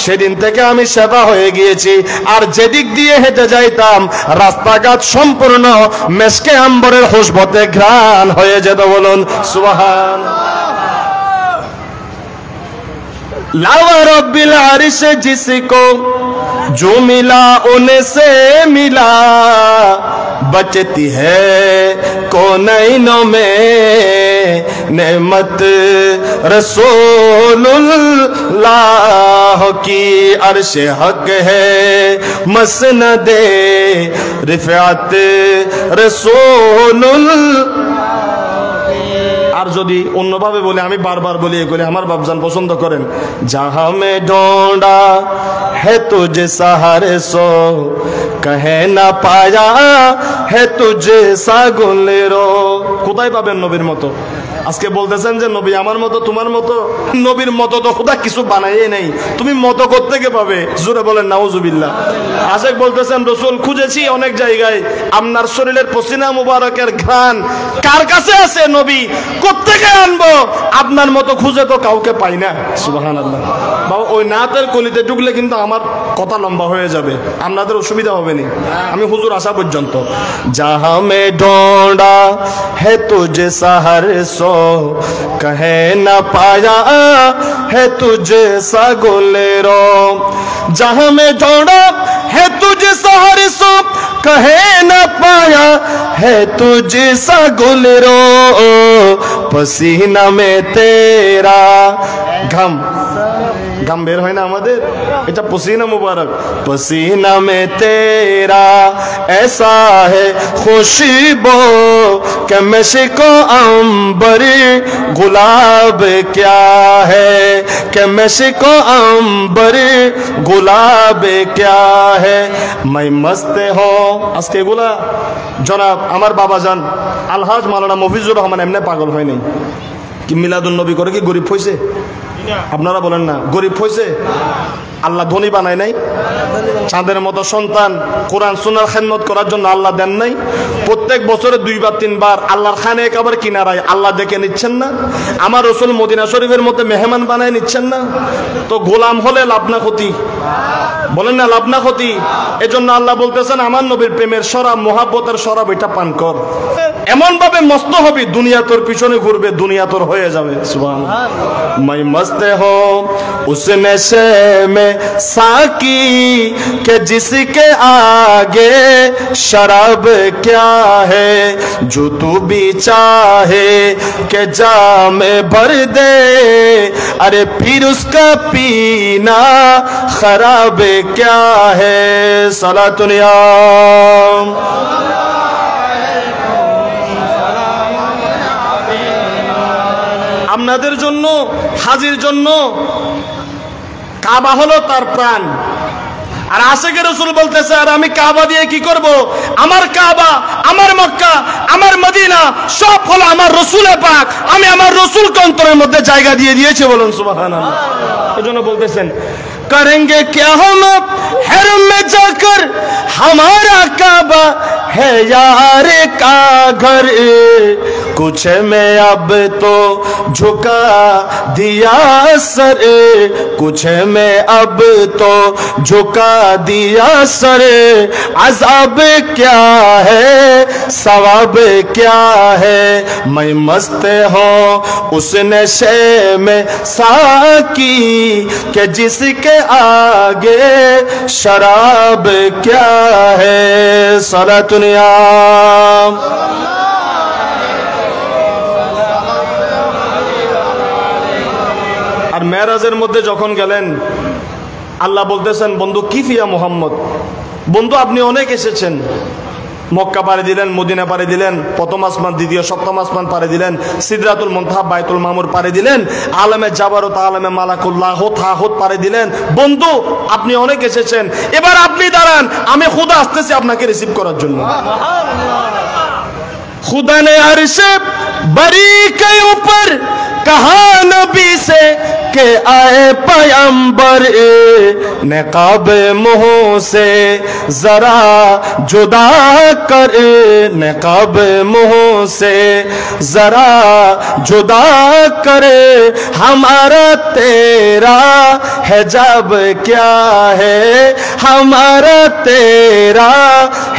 সেদিন থেকে আমি সেবা হয়ে গিয়েছি। আর যেদিক দিয়ে হেঁটে যাইতাম, রাস্তাঘাট সম্পূর্ণ মেশকে আম্বরের খুশবুতে ঘ্রাণ হয়ে যেত। বলুন সুবহানাল্লাহ। लावा रब्बिल अर्श जिसको जो मिला उनसे मिला, बचती है कौनैनों में नेमत रसूलुल्लाह की। अर्श हक है मसनदे रिफात रसूलुल्लाह। আর যদি অন্যভাবে বলে, আমি বারবার বলি এগুলি, আমার বাপজান পছন্দ করেন, জাহা মে ঢোঁডা হে তুঝে সাহারে সো কহে না পায়া হে তুঝে সাগুলেরো। কোথায় পাবেন নবীর মতো? আজকে বলতেছেন যে নবী আমার মতো, তোমার মতো। নবীর মতো তো খোদা কিছু বানাইয়ে নেই, তুমি মতো কোত্থেকে পাবে? জোরে বলেন নাউজুবিল্লাহ। আশেক বলতেছেন, রাসূল খুঁজেছি অনেক জায়গায়, আপনার শরীরের পসিনা মুবারকের ঘ্রাণ কার কাছে আছে নবী, কোত্থেকে আনবো? আপনার মতো খুঁজে তো কাউকে পাই না। সুবহানাল্লাহ। বাবা, ওই নাতের কলিতে ঢুকলে কিন্তু আমার কথা লম্বা হয়ে যাবে, আপনাদের অসুবিধা হবে না, আমি হুজুর আসা পর্যন্ত। জাহা মে ঢোঁডা হে তুঝে সাহারে সো कहे न पाया है तुझे सा गुलेरो। जहां में ढूंढा है तुझे सहारे सो कहे न पाया है तुझे सा गुलेरो। पसीना में तेरा घम घम बेर है ना हमारे, এটা पसीना मुबारक। पसीना में तेरा ऐसा है खुशबू कि मशको अंबरी गुलाब क्या है, कि मशको अंबरी गुलाब क्या है। मैं मस्त हो আজকে এগুলা জনাব আমার বাবা জান আলহাজ মাওলানা মফিজুর রহমান এমনি পাগল হয় নাই। কি মিলাদুন নবী করে কি গরিব হইছে? আপনারা বলেন না, গরিব হইছে? আল্লাহ ধনী বানায় নাই? চাঁদের মতো সন্তান কোরআন সুন্নাহর খেদমত করার জন্য আল্লাহ দেন নাই? প্রত্যেক বছরে 2 বার 3 বার আল্লাহর খানে একেবারে কিনারায় আল্লাহ দেখে নিচ্ছেন না? আমার রাসূল মদিনা শরীফের মধ্যে মেহমান বানায় নিচ্ছেন না? তো গোলাম হলে লাভ না ক্ষতি? বলেন না, লাভ না ক্ষতি? এজন্য আল্লাহ বলতেছেন, আমার নবীর প্রেমের শরাব, মোহাব্বতের শরাব, এটা পান কর। এমন ভাবে মস্ত হবি, দুনিয়া তোর পিছনে ঘুরবে, দুনিয়া তোর হয়ে যাবে। সুবহানাল্লাহ। मैं मस्त हो उस नशे में साकी के जिसके आगे शराब क्या है। जो तू भी चाहे के जाम भर दे, अरे फिर उसका पीना खराब क्या है। सलातुनिया আপনাদের জন্য, হাজির জন্য কাবা হলো তার প্রাণ, আর আশিকে রাসূল বলতেছে আর আমি কাবা দিয়ে কি করব? আমার কাবা, আমার মক্কা, আমার মদিনা সব হলো আমার রাসূলের পাক। আমি আমার রাসূলকে অন্তরের মধ্যে জায়গা দিয়ে দিয়েছি, বলুন সুবহানাল্লাহ। এজন্য বলতেছেন करेंगे क्या हम हरम में जाकर, हमारा काबा है यार का घर, कुछ में अब तो झुका दिया सर, कुछ में अब तो झुका दिया सर, अज़ाब क्या है सवाब क्या है, मैं मस्त हूँ उस नशे में साकी के जिसके आगे शराब क्या है। सलातुनिया আর মেরাজের মধ্যে যখন গেলেন আল্লাহ বলতেছেন বন্ধু কি ফিয়া মোহাম্মদ, বন্ধু আপনি অনেক এসেছেন, মক্কা পাড়ি দিলেন, মদিনা পাড়ি দিলেন, প্রথম আসমান দ্বিতীয় সপ্তম আসমান পাড়ি দিলেন, সিদরাতুল মুনতাহা বাইতুল মামুর পাড়ি দিলেন, আলমে জাবারুত আলমে মালাকুল্লাহ হাহুত পাড়ি দিলেন। বন্ধু আপনি অনেক এসেছেন, এবার আপনি দাঁড়ান, আমি খুদা আসতেছি আপনাকে রিসিভ করার জন্য। खुदा ने अर्श बरी के ऊपर कहा नबी से के आए पैगंबर, नकाब मुंह से जरा जुदा कर, नकाब मुंह से जरा जुदा कर, हमारा तेरा हिजाब क्या है, हमारा तेरा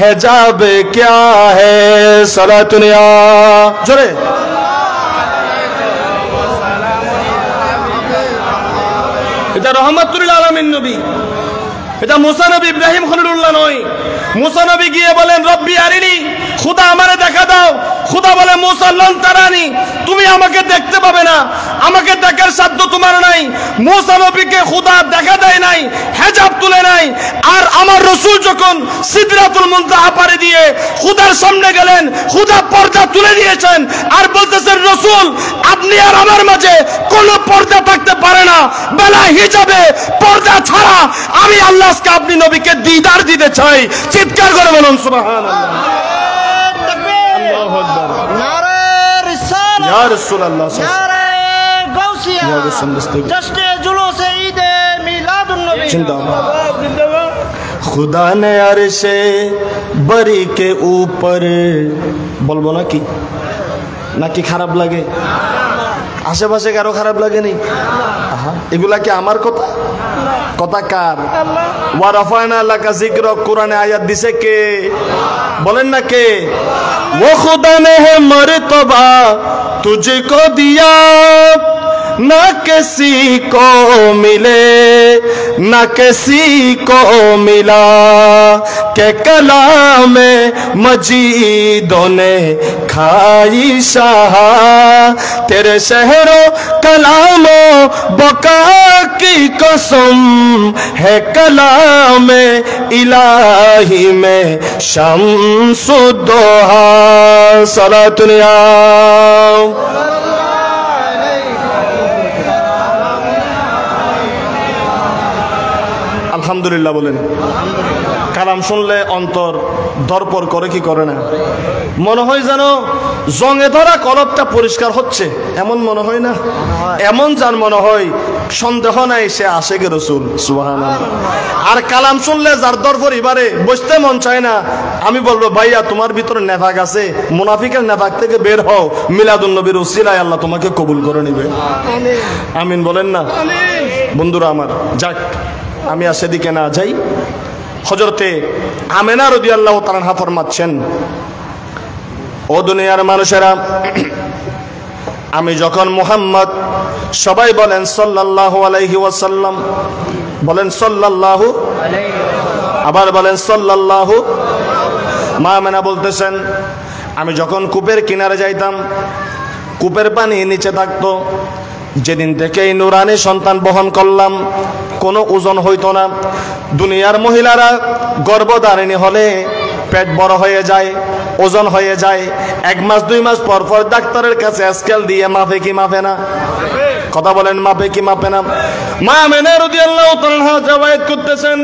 हिजाब क्या है। सलातुनिया जोरे এটা রহমাতুল আলামিন নবী, এটা মুসা নবী ইব্রাহিম খলিলুল্লাহ নয়। মুসা নবী গিয়ে বলেন রব্বি আরিনি, খুদা আমারে দেখা দাও। খুদা বলে মুসা লন তারানি, তুমি আমাকে দেখতে পাবে না, আমাকে দেখার সাধ্য তোমার নাই। মুসা নবীকে খুদা দেখা দেয় নাই, হেজাব তুলে নাই। আর আমার রাসূল যখন সিদরাতুল মুনতাহা পাড়ি দিয়ে খুদার সামনে গেলেন, খুদা পর্দা তুলে দিয়েছেন আর বলতেছেন রাসূল আপনি আর আমার মাঝে কোনো পর্দা থাকতে পারে না, বেলা হিজাবে পর্দা ছাড়া আমি আল্লাহ আজকে আপনি নবীকে দিদার দিতে চাই। চিৎকার করে বলুন সুবহানাল্লাহ। আল্লাহু আকবার। নারে রিসালাত, ইয়া রাসূলুল্লাহ, নারে গাউসিয়া, ইয়া রাসূলুল্লাহ, জশ্নে জুলুসে ঈদে মিলাদুন নবী। जिंदाबाद। खुदा ने अर्शे बरी के ऊपर, বলবো নাকি খারাপ লাগে? আশেপাশে কারো খারাপ লাগে নি? এগুলা কি আমার কথা? কথা কার? ওয়া রাফা'না লাকা যিকরাক, কোরআনে আয়াত দিছে কে? বলেন না কে? ও খুদা ने है मर्तबा तुझको दिया, ना किसी को मिले ना किसी को मिला, के कलाम मजीदों ने खाई शाह, तेरे शहरों कलामो बका की कसम है, कलाम इलाही में शम्सुद्दोहा। सलातुनिया আলহামদুলিল্লাহ বলেন। কালাম শুনলে অন্তর দরপর করে কি করে না? মনে হয় যেন জঙে ধরা কলবটা পরিষ্কার হচ্ছে, এমন মনে হয় না? এমন যার মনে হয় সন্দেহ নাই সে আশিকে রাসূল। সুবহানাল্লাহ। আর কালাম শুনলে যার দরপর এবারে বসতে মন চায় না, আমি বলবো ভাইয়া তোমার ভিতরে নেফাক আছে, মুনাফিকের নেফাক থেকে বের হও, মিলাদুন নবীর উসিলায় আল্লাহ তোমাকে কবুল করে নেবে। আমিন বলেন না? বন্ধুরা আমার, যাক আমি আর সেদিকে না যাই। হযরতে আমেনা রাদিয়াল্লাহু তাআলা আনহা ফরমাচ্ছেন, ও দুনিয়ার মানুষেরা, আমি যখন মুহাম্মদ, সবাই বলেন সাল্লাল্লাহু আলাইহি ওয়াসাল্লাম, বলেন সাল্লাল্লাহু, আবার বলেন সাল্লাল্লাহু। মা আমেনা বলতেছেন আমি যখন কূপের কিনারে যাইতাম, কূপের পানি নিচে থাকতো। যেদিন থেকে এই নুরানি সন্তান বহন করলাম, কোনো ওজন হইতো না। দুনিয়ার মহিলারা গর্ভধারিণী হলে পেট বড় হয়ে যায়, ওজন হয়ে যায়, 1 মাস 2 মাস পর পর ডাক্তারের কাছে স্কেল দিয়ে মাপে কি মাপে না? কথা বলেন মাপে কি মাপে না? মা আমেনা রাদিয়াল্লাহু তাআলা জাওয়ায়াত করতেছেন,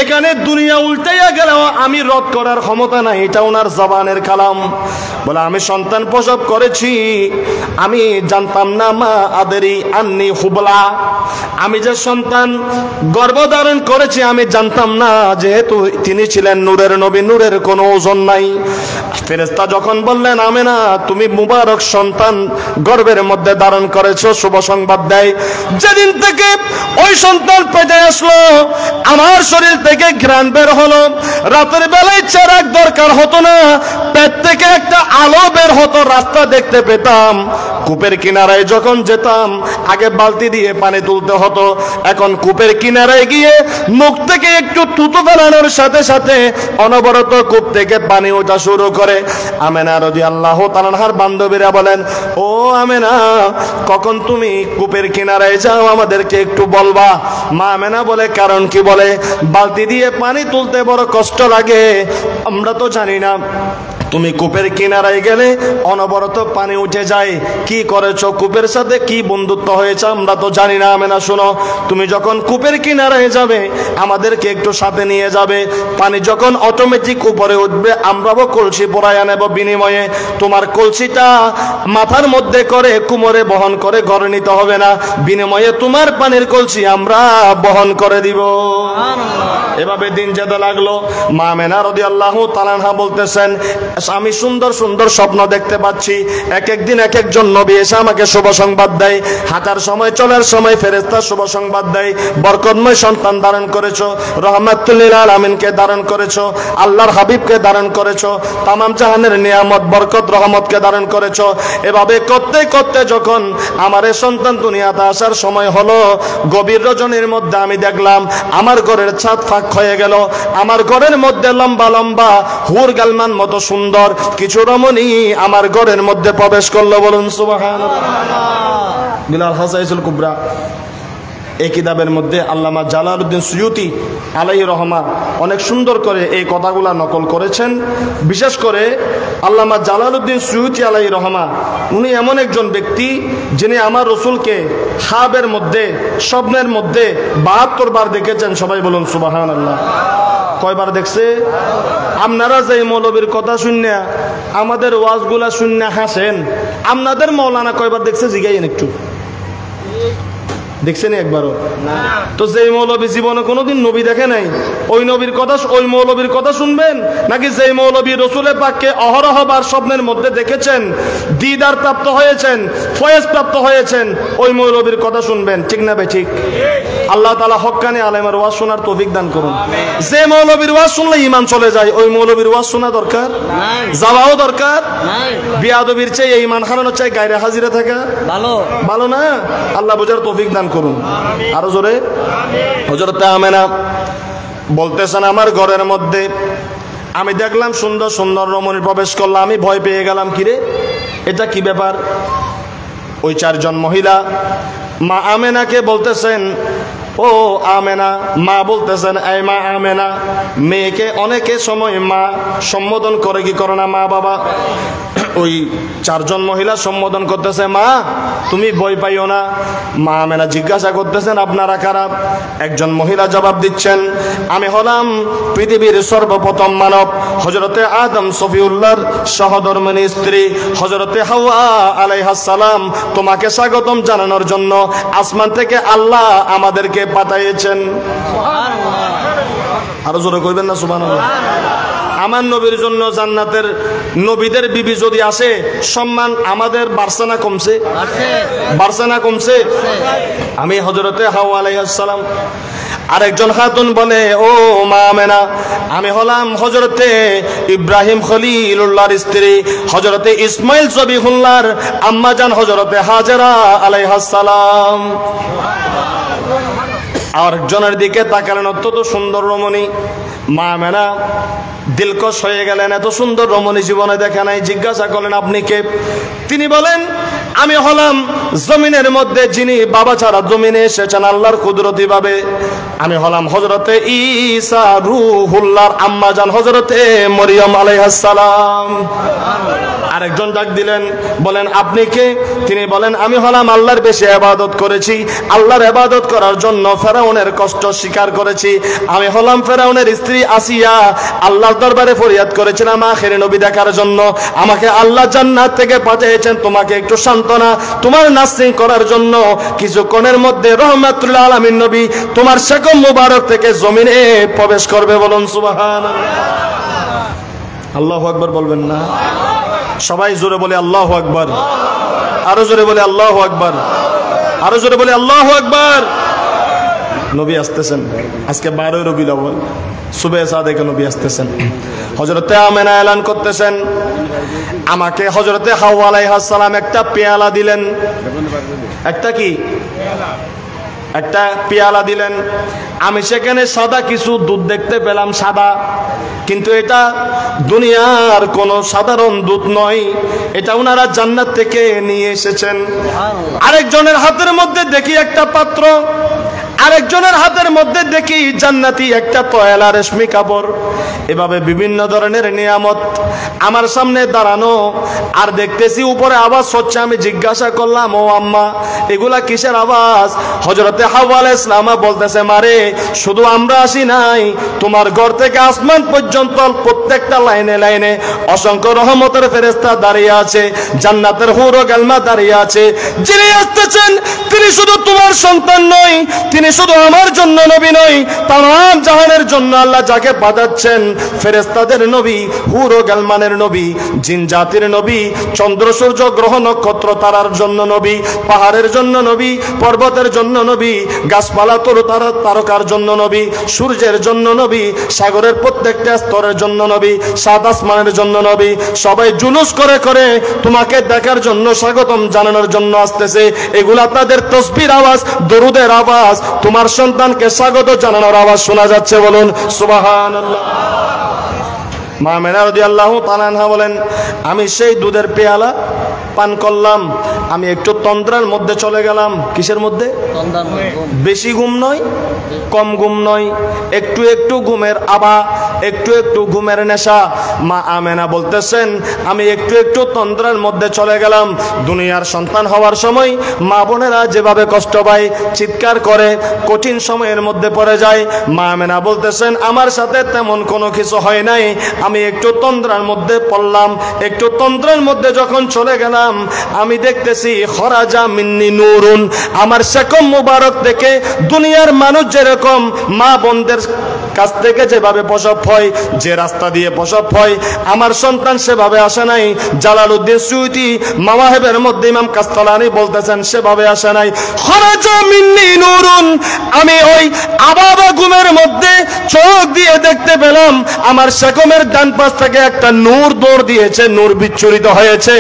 এখানে দুনিয়া উল্টাইয়া গেলেও আমি রদ করার ক্ষমতা নাই, এটা ওনার জবানের কালাম। বলে আমি সন্তান প্রসব করেছি, আমি জানতাম না মা আদেরি আন্নি হুবলা, আমি যে সন্তান গর্ভধারণ করেছি আমি জানতাম না, যেহেতু তিনি ছিলেন নূরের নবী, নূরের কোনো ওজন নাই। ফেরেশতা যখন বললেন আমেনা তুমি মুবারক সন্তান গর্ভের মধ্যে ধারণ করেছো, শুভ সংবাদ দেয়। যেদিন থেকে ওই সন্তান পেটে আসলো আমার শরীর থেকে ঘ্রাণ বের হলো, রাতের বেলায় চেরাগ দরকার হতো না, পেট থেকে একটা আলো বের হতো, রাস্তা দেখতে পেতাম। কূপের কিনারায় যখন যেতাম আগে বালতি দিয়ে পানি তুলতে হতো, এখন কূপের কিনারায় গিয়ে মুখ থেকে একটু থুতু ফেলানোর সাথে সাথে অনবরত কূপ থেকে পানি ওঠা শুরু করে। আমেনা রাদিয়াল্লাহু তাআলার বান্ধবীরা বলেন, ও আমেনা কখন তুমি কূপের কিনারায় যাও আমাদেরকে একটু বলবা? মা আমেনা বলে কারণ কি? বলে বালতি দিয়ে পানি তুলতে বড় কষ্ট লাগে, আমরা তো জানি না তুমি কূপের কিনারায় গেলে অনবরত পানি উঠে যায়, কি করেছো, কূপের সাথে কি বন্ধুত্ব হয়েছে আমরা তো জানি না। আমেনা শোনো, তুমি যখন কূপের কিনারায় যাবে আমাদেরকে একটু সাথে নিয়ে যাবে, পানি যখন অটোমেটিক উপরে উঠবে আমরাও কলসি পরাইয়া নেব, বিনিময়ে তোমার কলসিটা মাথার মধ্যে করে কোমরে বহন করে ঘরে নিতে হবে না, বিনিময়ে তোমার পানির কলসি আমরা বহন করে দিব। এভাবে দিন যেতে লাগলো। মা আমেনা রাদিয়াল্লাহু তাআলা বলতেছেন আমি সুন্দর সুন্দর স্বপ্ন দেখতে পাচ্ছি, এক একদিন এক একজন নবী এসে আমাকে শুভ সংবাদ দেয়, হাঁটার সময় চলার সময় ফেরেশতা শুভ সংবাদ দেয়, বরকতময় সন্তান ধারণ করেছো, রহমাতুল লিল আলামিনকে ধারণ করেছো, আল্লাহর হাবিবকে ধারণ করেছো, তামাম জাহানের নিয়ামত বরকত রহমতকে ধারণ করেছো। এভাবে করতে করতে যখন আমার এই সন্তান দুনিয়াতে আসার সময় হলো, গভীর রজনীর মধ্যে আমি দেখলাম আমার ঘরের ছাদ ফাঁক হয়ে গেল, আমার ঘরের মধ্যে লম্বা লম্বা হুর গালমান মতো সুন্দর কিছু রমণী আমার ঘরের মধ্যে প্রবেশ করলো। বলুন সুবহানাল্লাহ। বিলাল হাসাইসুল কুবরা এই কিতাবের মধ্যে আল্লামা জালালউদ্দিন সুয়ুতি আলাইহির রহমা অনেক সুন্দর করে এই কথাগুলা নকল করেছেন। বিশেষ করে আল্লামা জালালউদ্দিন সুয়ুতি আলাইহির রহমা উনি এমন একজন ব্যক্তি যিনি আমার রসুলকে খাবের মধ্যে স্বপ্নের মধ্যে ৭২ বার দেখেছেন। সবাই বলুন সুবহানাল্লাহ। কয়বার দেখছে? আপনারা যে মৌলবীর কথা শুনে আমাদের ওয়াজগুলা শুনে হাসেন, আপনাদের মৌলানা কয়বার দেখছে জিগাইয়েন একটু, দেখছেন একবারও? তো যে মৌলবী জীবনে কোনোদিন নবী দেখে নাই ওই নবীর কথা, ওই মৌলবীর কথা শুনবেন? নাকি যে মৌলবী রসুলের পাককে অহরহবার স্বপ্নের মধ্যে দেখেছেন, দিদার প্রাপ্ত হয়েছেন, ফয়েজ প্রাপ্ত হয়েছেন, ওই মৌলবীর কথা শুনবেন? ঠিক না ভাই? ঠিক। আল্লাহ তাআলা হক্কানি আলেমের ওয়াজ শোনার তৌফিক দান করুন। যে মৌলবীর ওয়াজ শুনলে ঈমান চলে যায় ওই মৌলবীর ওয়াজ শোনা দরকার, যাওয়াও দরকার। বিয়াদবির চেয়ে ঈমান হারানোর চেয়ে গায়রে হাজিরে থাকা ভালো, ভালো না? আল্লাহ বুঝার তৌফিক দান করুন। আরো জোরে। হযরত আমেনা বলতেছেন আমার ঘরের মধ্যে আমি দেখলাম সুন্দর সুন্দর রমণী প্রবেশ করলাম, আমি ভয় পেয়ে গেলাম, কিরে এটা কি ব্যাপার? ওই 4 জন মহিলা মা আমেনাকে বলতেছেন, ও আমেনা। মা বলতেছেন এই মা আমেনা। মেয়েকে অনেকে সময় মা সম্বোধন করে, কি করে না? মা বাবা। ওই 4 জন মহিলা সম্বোধন করতেছে মা, তুমি ভয় পাইও না। মা আমেনা জিজ্ঞাসা করতেছেন আপনারা কারা? একজন মহিলা জবাব দিচ্ছেন, আমি হলাম পৃথিবীর সর্বপ্রথম মানব, হযরতে আদম সফিউল্লাহর সহধর্মিণী স্ত্রী হযরতে হাওয়া আলাইহাস সালাম। তোমাকে স্বাগতম জানানোর জন্য আসমান থেকে আল্লাহ আমাদেরকে পাঠাইয়েছেন। আরো জোরে কইবেন না সুবহানাল্লাহ। আমার নবীর জন্য জান্নাতের নবীদের বিবি যদি আসে সম্মান আমাদের বাড়ছে না কমছে? বাড়ছে না কমছে? আমি হযরতে হাওয়া আলাইহিস সালাম। আরেকজন খাতুন বলে, ও মা আমেনা, আমি হলাম হযরতে ইব্রাহিম খলিলুল্লাহর স্ত্রী হযরতে ইসমাইল জবিহুল্লাহর আম্মা জান হযরতে হাজেরা আলাইহাস সালাম। আরেকজনের দিকে তাকালেন, অত্যন্ত সুন্দর রমণী। মা আমেনা দিলকশ হয়ে গেলেন, এত সুন্দর রমণী জীবনে দেখে নাই। জিজ্ঞাসা করলেন আপনি কে? তিনি বলেন আমি হলাম জমিনের মধ্যে যিনি বাবা ছাড়া জমিনে এসেছেন আল্লাহর কুদরতি ভাবে। আমি হলাম হযরতে ঈসা রূহুল্লাহর আম্মা জান হযরতে মরিয়ম আলাইহাস সালাম। আরেকজন ডাক দিলেন, বলেন আপনি কে? তিনি বলেন আমি হলাম আল্লাহর বেশি ইবাদত করেছি, আল্লাহর ইবাদত করার জন্য ফেরাউনের কষ্ট স্বীকার করেছি। আমি হলাম ফেরাউনের স্ত্রী আসিয়া, আল্লাহর দরবারে ফরিয়াদ করেছিলাম আখিরি নবী দেখার জন্য। আমাকে আল্লাহ জান্নাত থেকে পাঠিয়েছেন তোমাকে একটু সান্ত্বনা, তোমার নাসিং করার জন্য। কিছুক্ষণের মধ্যে রহমাতুল আলামিন নবী তোমার শাকম মুবারক থেকে জমিনে প্রবেশ করবে। বলুন সুবহানাল্লাহ। আল্লাহু আকবার বলবেন না? সবাই জোরে বলে আল্লাহু আকবার, আরো জোরে বলে আল্লাহু আকবার, আরো জোরে বলে আল্লাহু আকবার। নবী আসতেছেন, আজকে 12 রবিউল আউয়াল, সুবে সাদেকে নবী আসতেছেন। হযরতে আমেনা এলান করতেছেন, আমাকে হযরতে হাওয়া আলাইহিস সালাম একটা পেয়ালা দিলেন। একটা কি? একটা পেয়ালা দিলেন। আমি সেখানে সাদা কিছু দুধ দেখতে পেলাম, সাদা, কিন্তু এটা দুনিয়ার কোনো সাধারণ দুধ নয়, এটা ওনারা জান্নাত থেকে নিয়ে এসেছেন। আরেকজনের হাতের মধ্যে দেখি একটা পাত্র, আরেকজনের হাতের মধ্যে দেখি জান্নাতি একটা তয়লা রেশমি কাপড়। এভাবে বিভিন্ন ধরনের নিয়ামত আমার সামনে দাঁড়ানো, আর দেখতেছি উপরে আওয়াজ হচ্ছে। আমি জিজ্ঞাসা করলাম, ও আম্মা এগুলা কিসের আওয়াজ? হযরতে হাওয়া আলাইহিস সালাম বলতেছে, মারে শুধু আমরা আসি নাই, তোমার ঘর থেকে আসমান পর্যন্ত প্রত্যেকটা লাইনে লাইনে অসংখ্য রহমতের ফেরেশতা দাঁড়িয়ে আছে, জান্নাতের হুর ও গালমা দাঁড়িয়ে আছে। যিনি আসতেছেন তিনি শুধু তোমার সন্তান নয়, তিনি শুধু আমার জন্য নবী নয়, তামাম জাহানের জন্য আল্লাহ যাকে পাঠাচ্ছেন, ফেরেশতাদের নবী, হুর ও গালমানের নবী, জিন জাতির নবী, চন্দ্র সূর্য গ্রহ নক্ষত্র তারার জন্য নবী, পাহাড়ের জন্য নবী, পর্বতের জন্য নবী, গাছপালা তরু তারকার জন্য নবী, সূর্যের জন্য নবী, সাগরের প্রত্যেকটা স্তরের জন্য নবী, সাত আসমানের জন্য নবী। সবাই জুলুস করে করে তোমাকে দেখার জন্য, স্বাগতম জানানোর জন্য আসতেছে। এগুলা তাদের তসবির আওয়াজ, দরুদের আওয়াজ, তোমার সন্তানকে স্বাগত জানানোর আওয়াজ শোনা যাচ্ছে। বলুন সুবহানাল্লাহ। মা আমেনা রাদিয়াল্লাহু তাআলা আনহা বলেন, আমি সেই দুধের পেয়ালা পান করলাম, আমি একটু তন্দ্রার মধ্যে চলে গেলাম। কিসের মধ্যে? বেশি ঘুম নয়, কম ঘুম নয়, একটু একটু ঘুমের আভা, একটু একটু ঘুমের নেশা। মা আমেনা বলতেছেন, আমি একটু একটু তন্দ্রার মধ্যে চলে গেলাম। দুনিয়ার সন্তান হওয়ার সময় মা বোনেরা যেভাবে কষ্ট পায়, চিৎকার করে, কঠিন সময়ের মধ্যে পড়ে যায়, মা আমেনা বলতেছেন আমার সাথে তেমন কোনো কিছু হয় নাই। আমি একটু তন্দ্রার মধ্যে পড়লাম, একটু তন্দ্রার মধ্যে যখন চলে গেলাম, আমি দেখতেছি খরাজা মিন্নি নূরুন, আমার শাকম মুবারক থেকে দুনিয়ার মানুষ যেরকম মা বোনদের কাছ থেকে যেভাবে প্রসব হয়, যে রাস্তা দিয়ে প্রসব হয়, আমার সন্তান সেভাবে আসে নাই। জালালউদ্দিন সুয়ুতি মাওয়াহিবের মধ্যে ইমাম কাস্তালানি বলতেছেন সেভাবে আসে নাই। খরাজা মিন্নি নূরুন, আমি ওই আবাবা ঘুমের মধ্যে চোখ দিয়ে দেখতে পেলাম আমার শাকমের ডান পাশ থেকে একটা নূর দৌড় দিয়েছে, নূর বিচ্ছুরিত হয়েছে।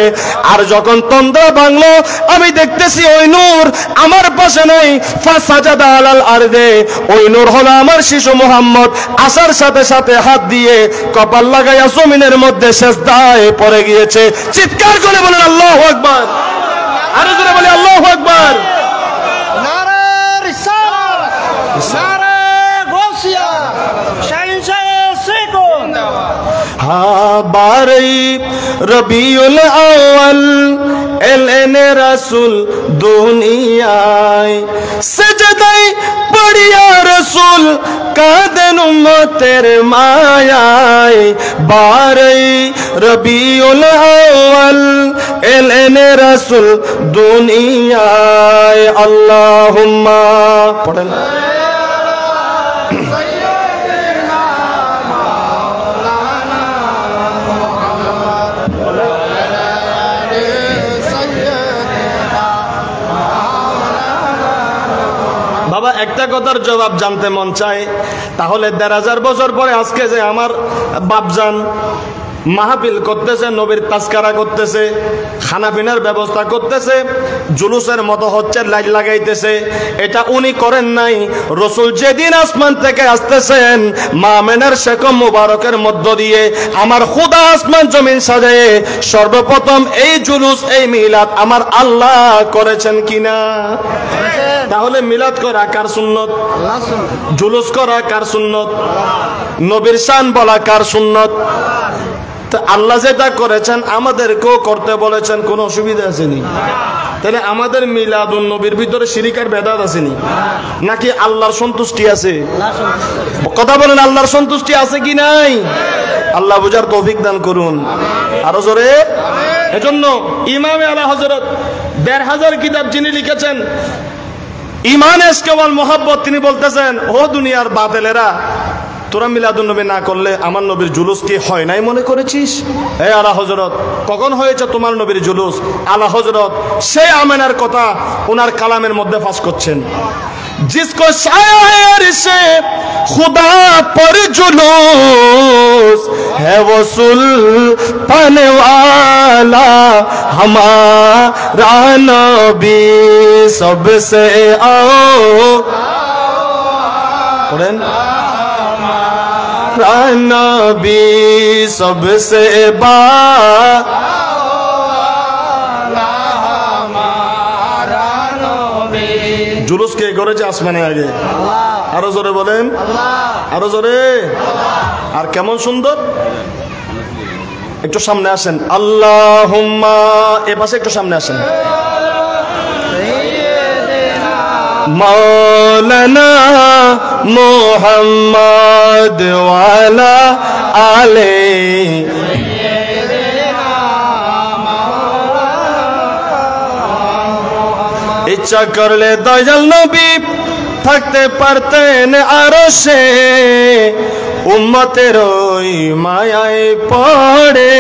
আর যখন তন্দ্রা ভাঙলো, আমি দেখতেছি ওই নূর আমার পাশে নাই। ফাসাজাদা আলাল আরদে, ওই নূর হলো আমার শিশু মুহাম্মদ। আসার সাথে সাথে হাত দিয়ে কপাল লাগাইয়া জমিনের মধ্যে সিজদায় পড়ে গিয়েছে। চিৎকার করে বলেন আল্লাহু আকবার, আরো জোরে বলে আল্লাহু আকবার। নারে রিসালাত, নারে গাউসিয়া, শাহিনশাহ সিকুন। বারই রবিউল আউয়াল এলেন রাসূল দুনিয়ায়, সেজদায় পড়িয়া রাসূল কাঁদেন উম্মতের মায়ায়। বারই রবিউল আউয়াল এলেন রাসূল দুনিয়ায়। আল্লাহুম্মা পড়েন। বাবা একটা কথার জবাব জানতে মন চায়, তাহলে ১,৫০০ বছর পরে আজকে যে আমার বাপজান মাহফিল করতেছে, নবীর তাজকারা করতেছে, খানাপিনার ব্যবস্থা করতেছে, জুলুসের মতো হচ্ছে, লাইট লাগাইতেছে, এটা উনি করেন নাই। রসুল যেদিন আসমান থেকে আসতেছেন মা আমেনার শাকম মুবারকের মধ্য দিয়ে, আমার খুদা আসমান জমিন সাজায়ে সর্বপ্রথম এই জুলুস, এই মিলাদ আমার আল্লাহ করেছেন কিনা? তাহলে মিলাদ করা কার সুন্নত? জুলুস করা কার সুন্নত? নবীর শান বলা কার সুন্নত? তো আল্লাহ যেটা করেছেন আমাদেরকেও করতে বলেছেন, কোনো অসুবিধা আসেনি। তাহলে আমাদের মিলাদুন নবীর ভিতরে শিরিক আর বেদাত আসেনি নাকি আল্লাহর সন্তুষ্টি আছে? কথা বলেন, আল্লাহর সন্তুষ্টি আছে কি নাই? আল্লাহ বুঝার তৌফিক দান করুন আরো জোরে। এজন্য ইমামে আলা হযরত ১৫০০ কিতাব যিনি লিখেছেন ঈমান ইশক ওয়াল মুহাব্বত, তিনি বলতেছেন, ও দুনিয়ার বাতিলেরা, তোরা মিলাদুন নবী না করলে আমার নবীর জুলুস কি হয় নাই মনে করেছিস? হে আলা হযরত, কখন হয়েছে তোমার নবীর জুলুস? আলা হযরত সেই আমেনার কথা ওনার কালামের মধ্যে ফাঁস করছেন। जिसको शायर से खुदा पर जुलूस है वो सुल्तान वाला हमारा नबी सबसे आओ पढ़ें नबी सबसे बा জুলুস কে করেছে আসমানে আগে? আরো জোরে বলেন, আরো জোরে। আর কেমন সুন্দর, একটু সামনে আসেন। আল্লাহুম্মা, এ পাশে একটু সামনে আসেন। মাওলানা মুহাম্মদ ওয়ালা আলে ইচ্ছা করলে দয়াল নবী থাকতে পারতেন আরশে, উম্মতের ওই মায়ায় পড়ে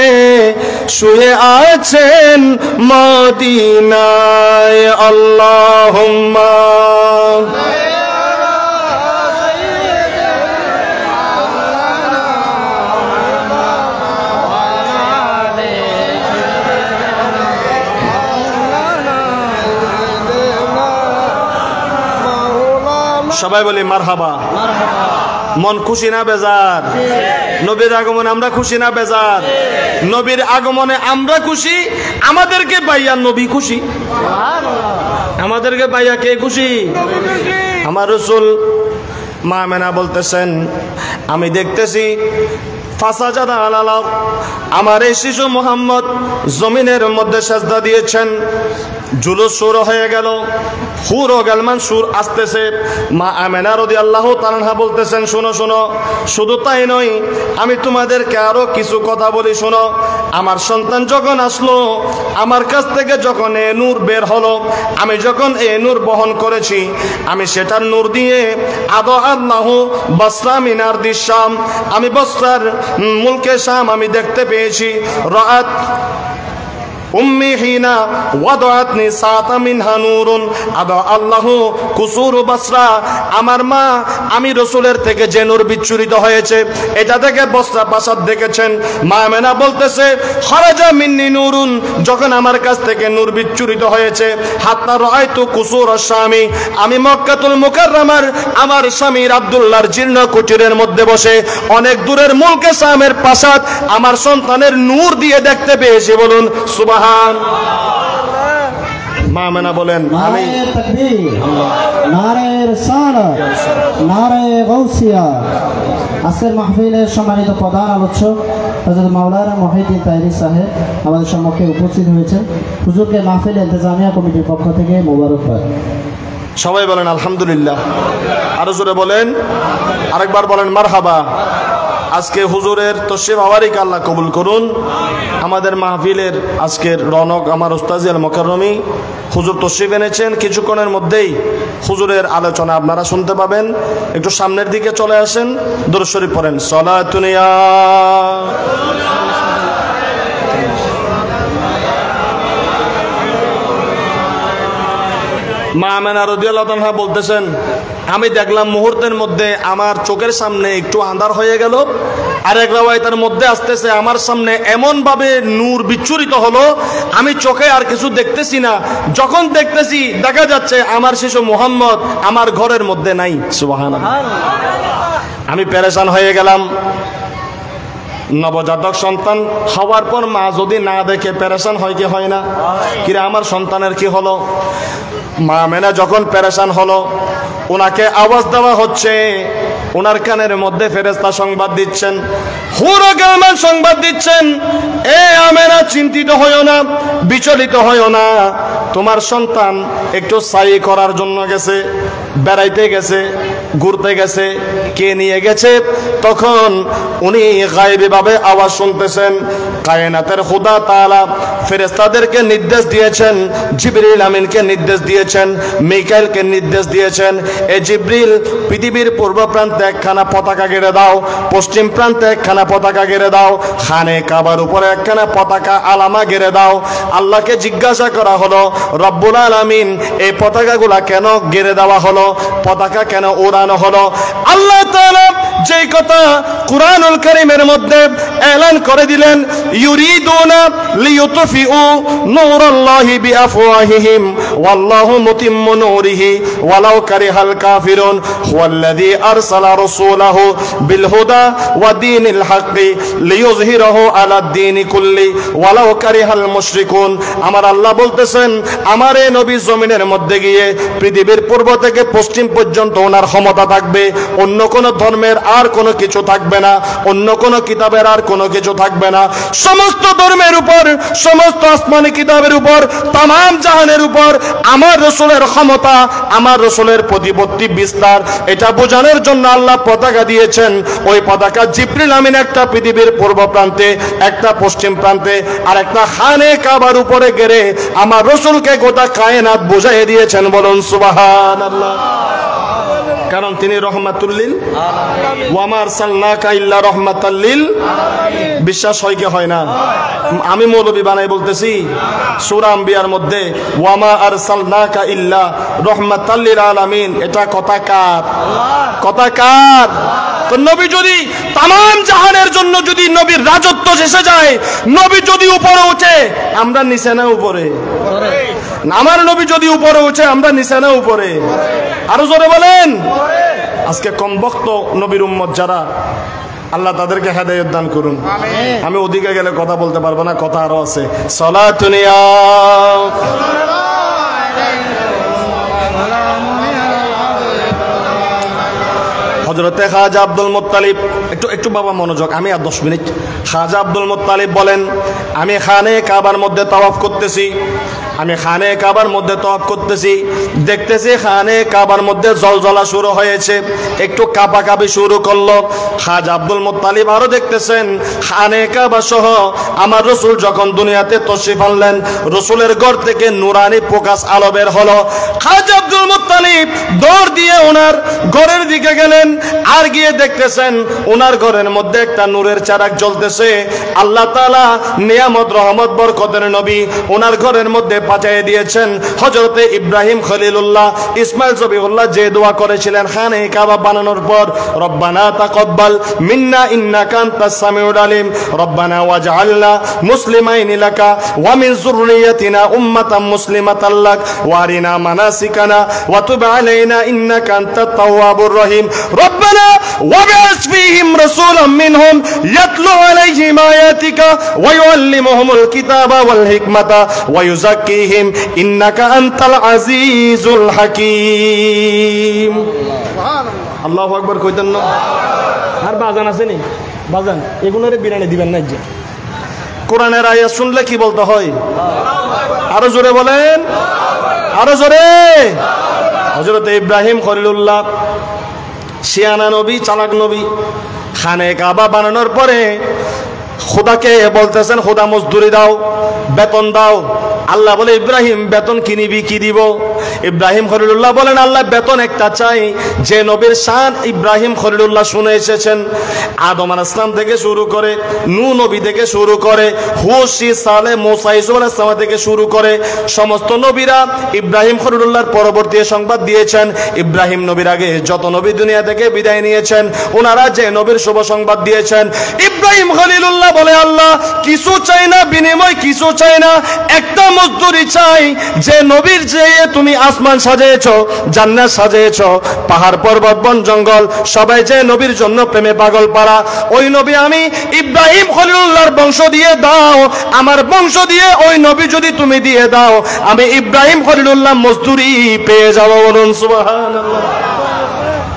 শুয়ে আছেন মদিনায়। আল্লাহুম্মা সবাই বলি মারহাবা। মন খুশি না বেজার? নবীর আগমনে আমরা খুশি না বেজার? নবীর আগমনে আমরা খুশি, আমাদেরকে পাইয়া নবী খুশি। আমাদেরকে পাইয়া কে খুশি? আমার রাসূল মা আমেনা বলতেছেন, আমি দেখতেছি ফাসাজাদা আলালা, আমার এই শিশু মুহাম্মদ জমিনের মধ্যে সাজদা দিয়েছেন। জুলুস শুরু হয়ে গেল, হুর ও গালমান সুর আসতেছে। মা আমেনা রাদিয়াল্লাহু তাআলা আনহা বলতেছেন, শোনো শোনো, শুধু তাই নয়, আমি তোমাদেরকে আরো কিছু কথা বলি শোনো। আমার সন্তান যখন আসলো, আমার কাছ থেকে যখন এ নূর বের হলো, আমি যখন এ নূর বহন করেছি, আমি সেটার নূর দিয়ে আদা আল্লাহু বসরা মিনার দিশাম, আমি বসরার মুলকে শাম আমি দেখতে পেয়েছি। রাআত উম্মি হিনা ওয়াদাতনি সাতা মিনহা নূরুন আদা আল্লাহু কুসুর বসরা, আমার মা আমি রাসূলের থেকে যে নূর বিচ্ছুরিত হয়েছে এটা থেকে বসরা প্রাসাদ দেখেছেন। মা আমেনা বলতেছে, খারাজা মিন্নি নূরুন, যখন আমার কাছ থেকে নূর বিচ্ছুরিত হয়েছে, হাত্তা রাআইতু কুসুর আশ-শামি, আমি মক্কাতুল মুকাররমার আমার স্বামীর আব্দুল্লাহর জীর্ণ কুটিরের মধ্যে বসে অনেক দূরের মুলকে শামের প্রাসাদ আমার সন্তানের নূর দিয়ে দেখতে পেয়েছি। বলুন সুবহান। মা আমেনা বলেন, আমি তাকবীর, নারে রিসালাত, নারে গাউসিয়া। আজকের মাহফিলের সম্মানিত প্রধান আলোচক হযরত মাওলানা মুহিউদ্দিন তাহেরি সাহেব আমাদের সম্মুখে উপস্থিত হয়েছেন। হুজুরকে মাহফিল ইন্তেজামিয়া কমিটির পক্ষ থেকে মোবারকবাদ। সবাই বলেন আলহামদুলিল্লাহ। আরো জোরে বলেন, আরেকবার বলেন মারহাবা। আজকে হুজুরের তশরিফ আওয়ারিকে আল্লাহ কবুল করুন। আমাদের মাহফিলের আজকের রনক আমার উস্তাজি আল মুকাররমি হুজুর তশরিফ এনেছেন। কিছুক্ষণের মধ্যেই হুজুরের আলোচনা আপনারা শুনতে পাবেন। একটু সামনের দিকে চলে আসেন, দরুদ শরীফ পড়েন। সালাতুন ইয়া মা আমেনা রাদিয়াল্লাহু তাআলা বলতেছেন, আমি দেখলাম মুহূর্তের মধ্যে আমার চোখের সামনে একটু আন্ধার হয়ে গেল, আর এক রাওয়ায়াতের মধ্যে আসতেছে আমার সামনে এমন ভাবে নূর বিচ্ছুরিত হলো, আমি চোখে আর কিছু দেখতেছি না। যখন দেখতেছি দেখা যাচ্ছে আমার শিশু মুহাম্মদ আমার ঘরের মধ্যে নাই। সুবহানাল্লাহ। আমি পেরেশান হয়ে গেলাম। নবজাতক সন্তান হওয়ার পর মা যদি না দেখে পেরেশান হয় কি হয় না? কিরে আমার সন্তানের কি হলো? মা আমেনা যখন পেরেশান হলো, ওনাকে আওয়াজ দেওয়া হচ্ছে, ওনার কানের মধ্যে ফেরেশতা সংবাদ দিচ্ছেন, হুরকে আমার সংবাদ দিচ্ছেন, এ আমেনা চিন্তিত হইও না, বিচলিত হইও না, তোমার সন্তান একটু সাই করার জন্য গেছে, বেড়াইতে গেছে, ঘুরতে গেছে। কে নিয়ে গেছে? তখন উনি গায়েবী ভাবে আওয়াজ শুনতেছেন। কায়নাতের খোদা তাআলা ফেরেশতাদেরকে নির্দেশ দিয়েছেন, জিবরিল আমিনকে নির্দেশ দিয়েছেন, মিকাইলকে নির্দেশ দিয়েছেন, এ জিবরিল পৃথিবীর পূর্ব প্রান্তে একখানা পতাকা গেড়ে দাও, পশ্চিম প্রান্তে একখানা পতাকা গেড়ে দাও, খানে কাবার উপরে একখানা পতাকা আলামা গেড়ে দাও। আল্লাহকে জিজ্ঞাসা করা হলো, রব্বুল আলামিন এই পতাকাগুলা কেন গেড়ে দেওয়া হলো, পতাকা কেন ওড়ানো হলো? আল্লাহ তাআলা যেই কথা কুরআনুল কারীমের মধ্যে এলান করে দিলেন, ইউরিদুনা লিইউতফিউ নূরাল্লাহি বিআফওয়াহিহিম ওয়াল্লাহু মুতিম্মু নূরিহি ওয়ালাউ কারিহাল কাফিরুন হুয়াল্লাযী আরসালা রাসূলাহু বিল হুদা ওয়া দীনিল হাক্কি লিইয়ুযহিরাহু আলাদ দীনি কুল্লি ওয়ালাউ কারিহাল মুশরিকুন। আমার আল্লাহ বলতেছেন, আমার এই নবী জমিনের মধ্যে গিয়ে পৃথিবীর পূর্ব থেকে পশ্চিম পর্যন্ত ওনার ক্ষমতা থাকবে, অন্য কোন ধর্মের আর কোনো কিছু থাকবে না, অন্য কোন কিতাবের আর কোনো কিছু থাকবে না। সমস্ত ধর্মের উপর, সমস্ত আসমানি কিতাবের উপর, তামাম জাহানের উপর আমার রাসূলের ক্ষমতা, আমার রাসূলের প্রতিপত্তি বিস্তার, এটা বোঝানোর জন্য আল্লাহ পতাকা দিয়েছেন। ওই পতাকা জিবরিল আমিন একটা পৃথিবীর পূর্ব প্রান্তে, একটা পশ্চিম প্রান্তে, আর একটা খানে কাবার উপরে গেড়ে আমার রাসূলকে গোটা কায়নাত বুঝাইয়ে দিয়েছেন। বলুন সুবহানাল্লাহ। কারণ তিনি রহমাতুল লিল আলামিন, ওয়া মা আরসালনাকা ইল্লা রাহমাতাল লিল আলামিন। বিশ্বাস হয় কি হয় না? আমি মৌলবি বানাই বলতেছি? সূরা আম্বিয়ার মধ্যে ওয়া মা আরসালনাকা ইল্লা রাহমাতাল লিল আলামিন, এটা কথা কার? কথা কার? তো নবী যদি তামাম জাহানের জন্য যদি নবীর রাজত্ব এসে যায়, নবী যদি উপরে ওঠে, আমরা নিচে না উপরে? আমার নবী যদি উপরে ওঠে, আমরা নিচে না উপরে? আরো জোরে বলেন। আজকে কম বক্ত নবীর উম্মত যারা, আল্লাহ তাদেরকে হেদায়েত দান করুন। আমি ওদিকে গেলে কথা বলতে পারবো না, কথা আরো আছে। সালাতুন ইয়া হযরতে খাজা আব্দুল মুত্তালিব, একটু বাবা মনোযোগ, আমি আর 10 মিনিট। খাজা আব্দুল মুত্তালিব বলেন, আমি খানে কাবার মধ্যে তাওয়াফ করতেছি, আমি খানে কাবার মধ্যে তাওয়াফ করতেছি, দেখতেছি খানে কাবার মধ্যে জলজলা শুরু হয়েছে, একটু কাঁপাকাঁপি শুরু করলো। খাজা আব্দুল মুত্তালিব আরো দেখতেছেন, খানে কাবা সহ আমার রাসূল যখন দুনিয়াতে তশরিফ আনলেন, রাসূলের ঘর থেকে নূরানি প্রকাশ আলো বের হলো। খাজা আব্দুল মুত্তালিব দৌড় দিয়ে ওনার ঘরের দিকে গেলেন, আর গিয়ে দেখতেছেন ওনার ঘরের মধ্যে একটা নূরের চারাক জ্বলতেছে। আল্লাহ তাআলা নিয়ামত, রহমত, বরকতের নবী ওনার ঘরের মধ্যে পাঠিয়ে দিয়েছেন। হযরতে ইব্রাহিম খলিলুল্লাহ, ইসমাইল জবিউল্লাহ যে দোয়া করেছিলেন খানে কাবা বানানোর পর, রব্বানা তাকাব্বাল মিন্না ইন্নাকা আনতাস সামিউল আলিম, রব্বানা ওয়াজআলনা মুসলিমাইনি লাকা ওয়া মিন যুররিয়াতিনা উম্মাতাম মুসলিমাতাল লাক ওয়া আরিনা মানাসিকানা ওয়া তুব আলাইনা ইন্নাকা আনতাত তাওয়াবুর রহিম, রব্বানা ওয়াবআস ফীহিম রাসূলাম মিনহুম ইয়াতলু আলাইহিম আয়াতিকা ওয়া ইউআল্লিমুহুমুল কিতাবা ওয়াল হিকমাতা ওয়া ইউযাক্কিহিম ইন্নাকা আনতাল আজিজুল হাকীম। আল্লাহু আকবার কইতেন না? আর বাজান আছে নি? বাজান এগুলোরে বিরানি দিবেন না। যে কোরআনের আয়াত শুনলে কি বলতে হয়? আরো জোরে বলেন, আরো জোরে। হযরত ইব্রাহিম খলিলুল্লাহ শিয়ানা নবী, চালাক নবী, খানে কাবা বানানোর পরে খোদাকে বলতেছেন, খোদা মজদুরি দাও, বেতন দাও। আল্লাহ বলে, ইব্রাহিম বেতন কি নিবি, কি দিব? ইব্রাহিম খলিলুল্লাহ বলেন, আল্লাহ বেতন একটা চাই যে নবীর শান ইব্রাহিম খলিলুল্লাহ শুনে এসেছেন। আদম আলাইহিস সালাম থেকে শুরু করে, নূহ নবী থেকে শুরু করে, হুদ, সালেহ, মুসা, ঈসা আলাইহিস সালাম থেকে শুরু করে সমস্ত নবীরা ইব্রাহিম খলিলুল্লাহর পরবর্তী সংবাদ দিয়েছেন। ইব্রাহিম নবীর আগে যত নবী দুনিয়া থেকে বিদায় নিয়েছেন, ওনারা যে নবীর শুভ সংবাদ দিয়েছেন। ইব্রাহিম খলিলুল্লাহ বলে, আল্লাহ কিছু চাই না, বিনিময় কিছু চাই না, একটা মজদুরি চাই যে নবীর যে তুমি আসমান সাজিয়েছো, জান্নাত সাজিয়েছো, পাহাড় পর্বত বন জঙ্গল সবাই যে নবীর জন্য প্রেমে পাগল পারা, ওই নবী আমি ইব্রাহিম খলিলুল্লাহর বংশ দিয়ে দাও। আমার বংশ দিয়ে ওই নবী যদি তুমি দিয়ে দাও, আমি ইব্রাহিম খলিলুল্লাহ মজদুরি পেয়ে যাব। বলুন সুবহানাল্লাহ।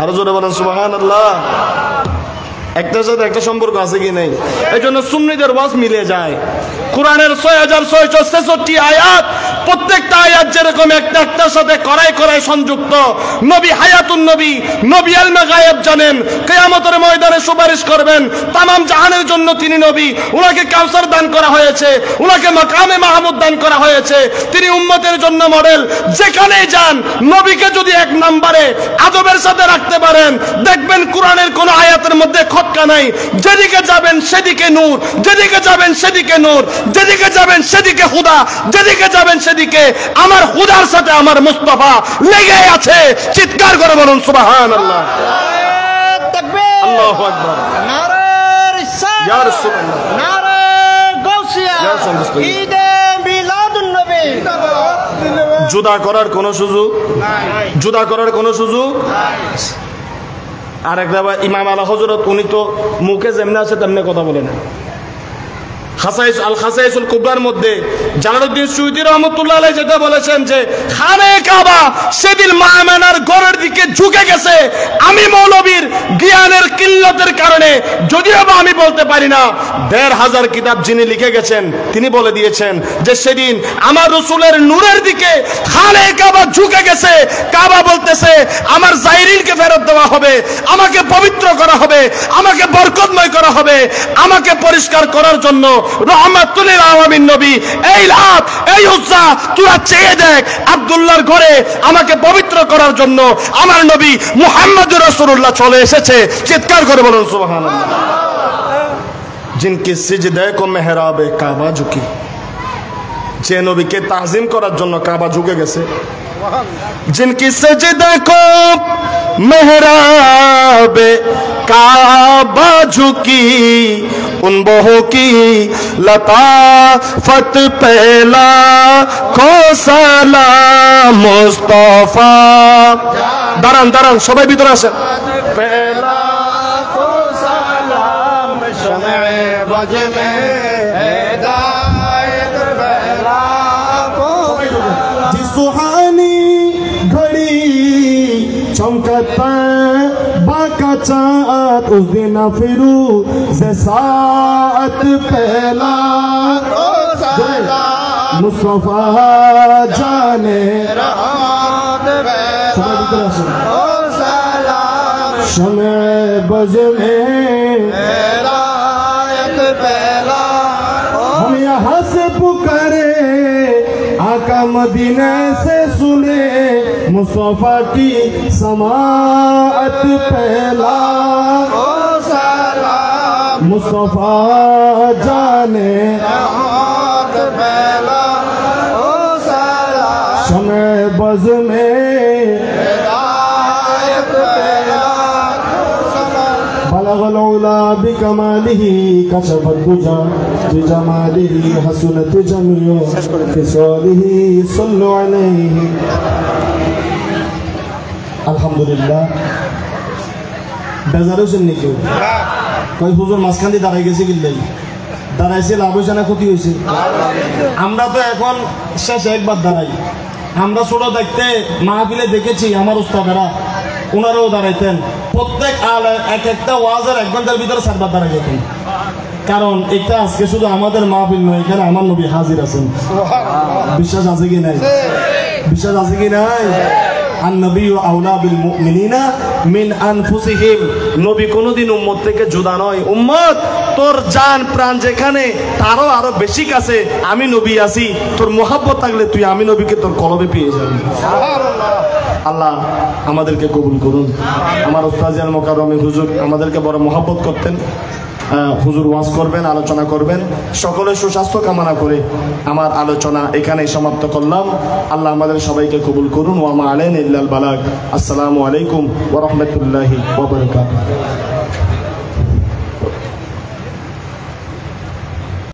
আরো জোরে বলেন সুবহানাল্লাহ। একটার সাথে একটা সম্পর্ক আছে কি নেই? এই জন্য সুন্নিদের ওয়াজ মিলে যায়। কোরআনের 6666 আয়াত, প্রত্যেকটা আয়াত যেরকম একটা একটার সাথে করাই করাই সংযুক্ত। নবী হায়াতুন নবী, নবী ইলমে গায়েব জানেন, কিয়ামতের ময়দানে সুপারিশ করবেন তামাম জাহানের জন্য। তিনি নবী, উনাকে কাউসার দান করা হয়েছে, উনাকে মাকামে মাহমুদ দান করা হয়েছে। তিনি উম্মতের জন্য মডেল। যেখানেই যান নবীকে যদি এক নম্বরে আদবের সাথে রাখতে পারেন, দেখবেন কোরআনের কোন আয়াতের মধ্যে খটকা নাই। যেদিকে যাবেন সেদিকে নূর, যেদিকে যাবেন সেদিকে নূর, যেদিকে যাবেন সেদিকে খুদা, যেদিকে যাবেন সেদিকে আমার খুদার সাথে আমার মুস্তাফা লেগে আছে। চিৎকার করে বলুন সুবহানাল্লাহ। তাকবীর, আল্লাহু আকবার। নারে রিসালাত, ইয়া রাসূলুল্লাহ, নারে গাউসিয়া, ইয়া রাসূলুল্লাহ। ঈদে মিলাদুন নবী। জুদা করার কোনো সুযোগ নাই, জুদা করার কোনো সুযোগ। আর একটা ইমাম আলা হযরত, উনি তো মুখে যেমনি আছে তেমনি কথা বলে না। খাসাইসুল কুবরার মধ্যে জালালউদ্দিন সুয়ুতী রাহমাতুল্লাহ আলাইহি যেটা বলেছেন যে খানে কাবা সেদিন মা আমেনার ঘরের দিকে ঝুঁকে গেছে। আমি মৌলবীর জ্ঞানের কিল্লতের কারণে, যদিও বা আমি বলতে পারি না, ১৫০০ কিতাব যিনি লিখে গেছেন তিনি বলে দিয়েছেন যে সেদিন আমার রাসূলের নূরের দিকে খানে কাবা ঝুঁকে গেছে। কাবা বলতেছে আমার জাইরিনকে ফেরত দেওয়া হবে, আমাকে পবিত্র করা হবে, আমাকে বরকতময় করা হবে, আমাকে পরিষ্কার করার জন্য রহমাতুল লিল আলামিন নবী এই লাত এই উজ্জা তোরা চেয়ে দেখ, আব্দুল্লাহর ঘরে আমাকে পবিত্র করার জন্য আমার নবী মুহাম্মদুর রাসূলুল্লাহ চলে এসেছে। চিৎকার করে বলুন সুবহানাল্লাহ। জিনকি সিজদে কো মেহরাবে কাবা ঝুঁকি, যে নবীকে তাজিম করার জন্য কাবা ঝুঁকে গেছে। जिनकी सजदे को मेहराबे काबा झुकी, उन बहों की लताफत पहला को सलाम मुस्तफा। दारान दारान सबाई ভিতরে আসেন। पहला को सलाम शमे बज में हिदायत पहला को सुहानी घड़ी चमकता बाका चाँद उस दिन फिरू से साथ पहला मुस्तफा जाने शमे बज में हम यहाँ से पुकारे आका मदीने से सुने मुस्तफा की समाअत पहला मुस्तफा जाने पहला शमे बज में बलगल उला बिकमालिही कशफत दुजा बिजमालिही हसनत जमियो फिसालिही सल्लु अलैहि। আলহামদুলিল্লাহ। বেজার হয়েছেন নাকি? কই হুজুর মাঝখান দিয়ে দাঁড়াই গেছে কিনলেন, দাঁড়াইছে লাভ হয়েছে না ক্ষতি হয়েছে? আমরা তো এখন শেষে একবার দাঁড়াই। আমরা ছোট দেখতে মাহফিলে দেখেছি আমার উস্তাদেরা, ওনারাও দাঁড়াইতেন। প্রত্যেক এক একটা ওয়াজের 1 ঘন্টার ভিতরে 4 বার দাঁড়াই যেতেন। কারণ এটা আজকে শুধু আমাদের মাহফিল নয়, এখানে আমার নবী হাজির আছেন। বিশ্বাস আছে কি নাই? বিশ্বাস আছে কি নাই? আন-নবী আওলা বিল মুমিনিনা মিন আনফুসিহিম। নবী কোনদিন উম্মত থেকে জুদা নয়। উম্মত তোর জান প্রাণ যেখানে, তারও আরো বেশি কাছে আমি নবী আছি। তোর মোহাব্বত থাকলে তুই আমি নবীকে তোর কলবে পেয়ে যাবি। আল্লাহ আমাদেরকে কবুল করুন। আমার উস্তাদ আল মুকাররম হুজুর আমাদেরকে বড় মোহাব্বত করতেন। হুজুর ওয়াজ করবেন, আলোচনা করবেন। সকলের সুস্বাস্থ্য কামনা করে আমার আলোচনা এখানেই সমাপ্ত করলাম। আল্লাহ আমাদের সবাইকে কবুল করুন। ওয়া মা আলাইনা ইল্লাল বালাগ। আসসালামু আলাইকুম ওয়া রাহমাতুল্লাহি ওয়া বারাকাতুহু।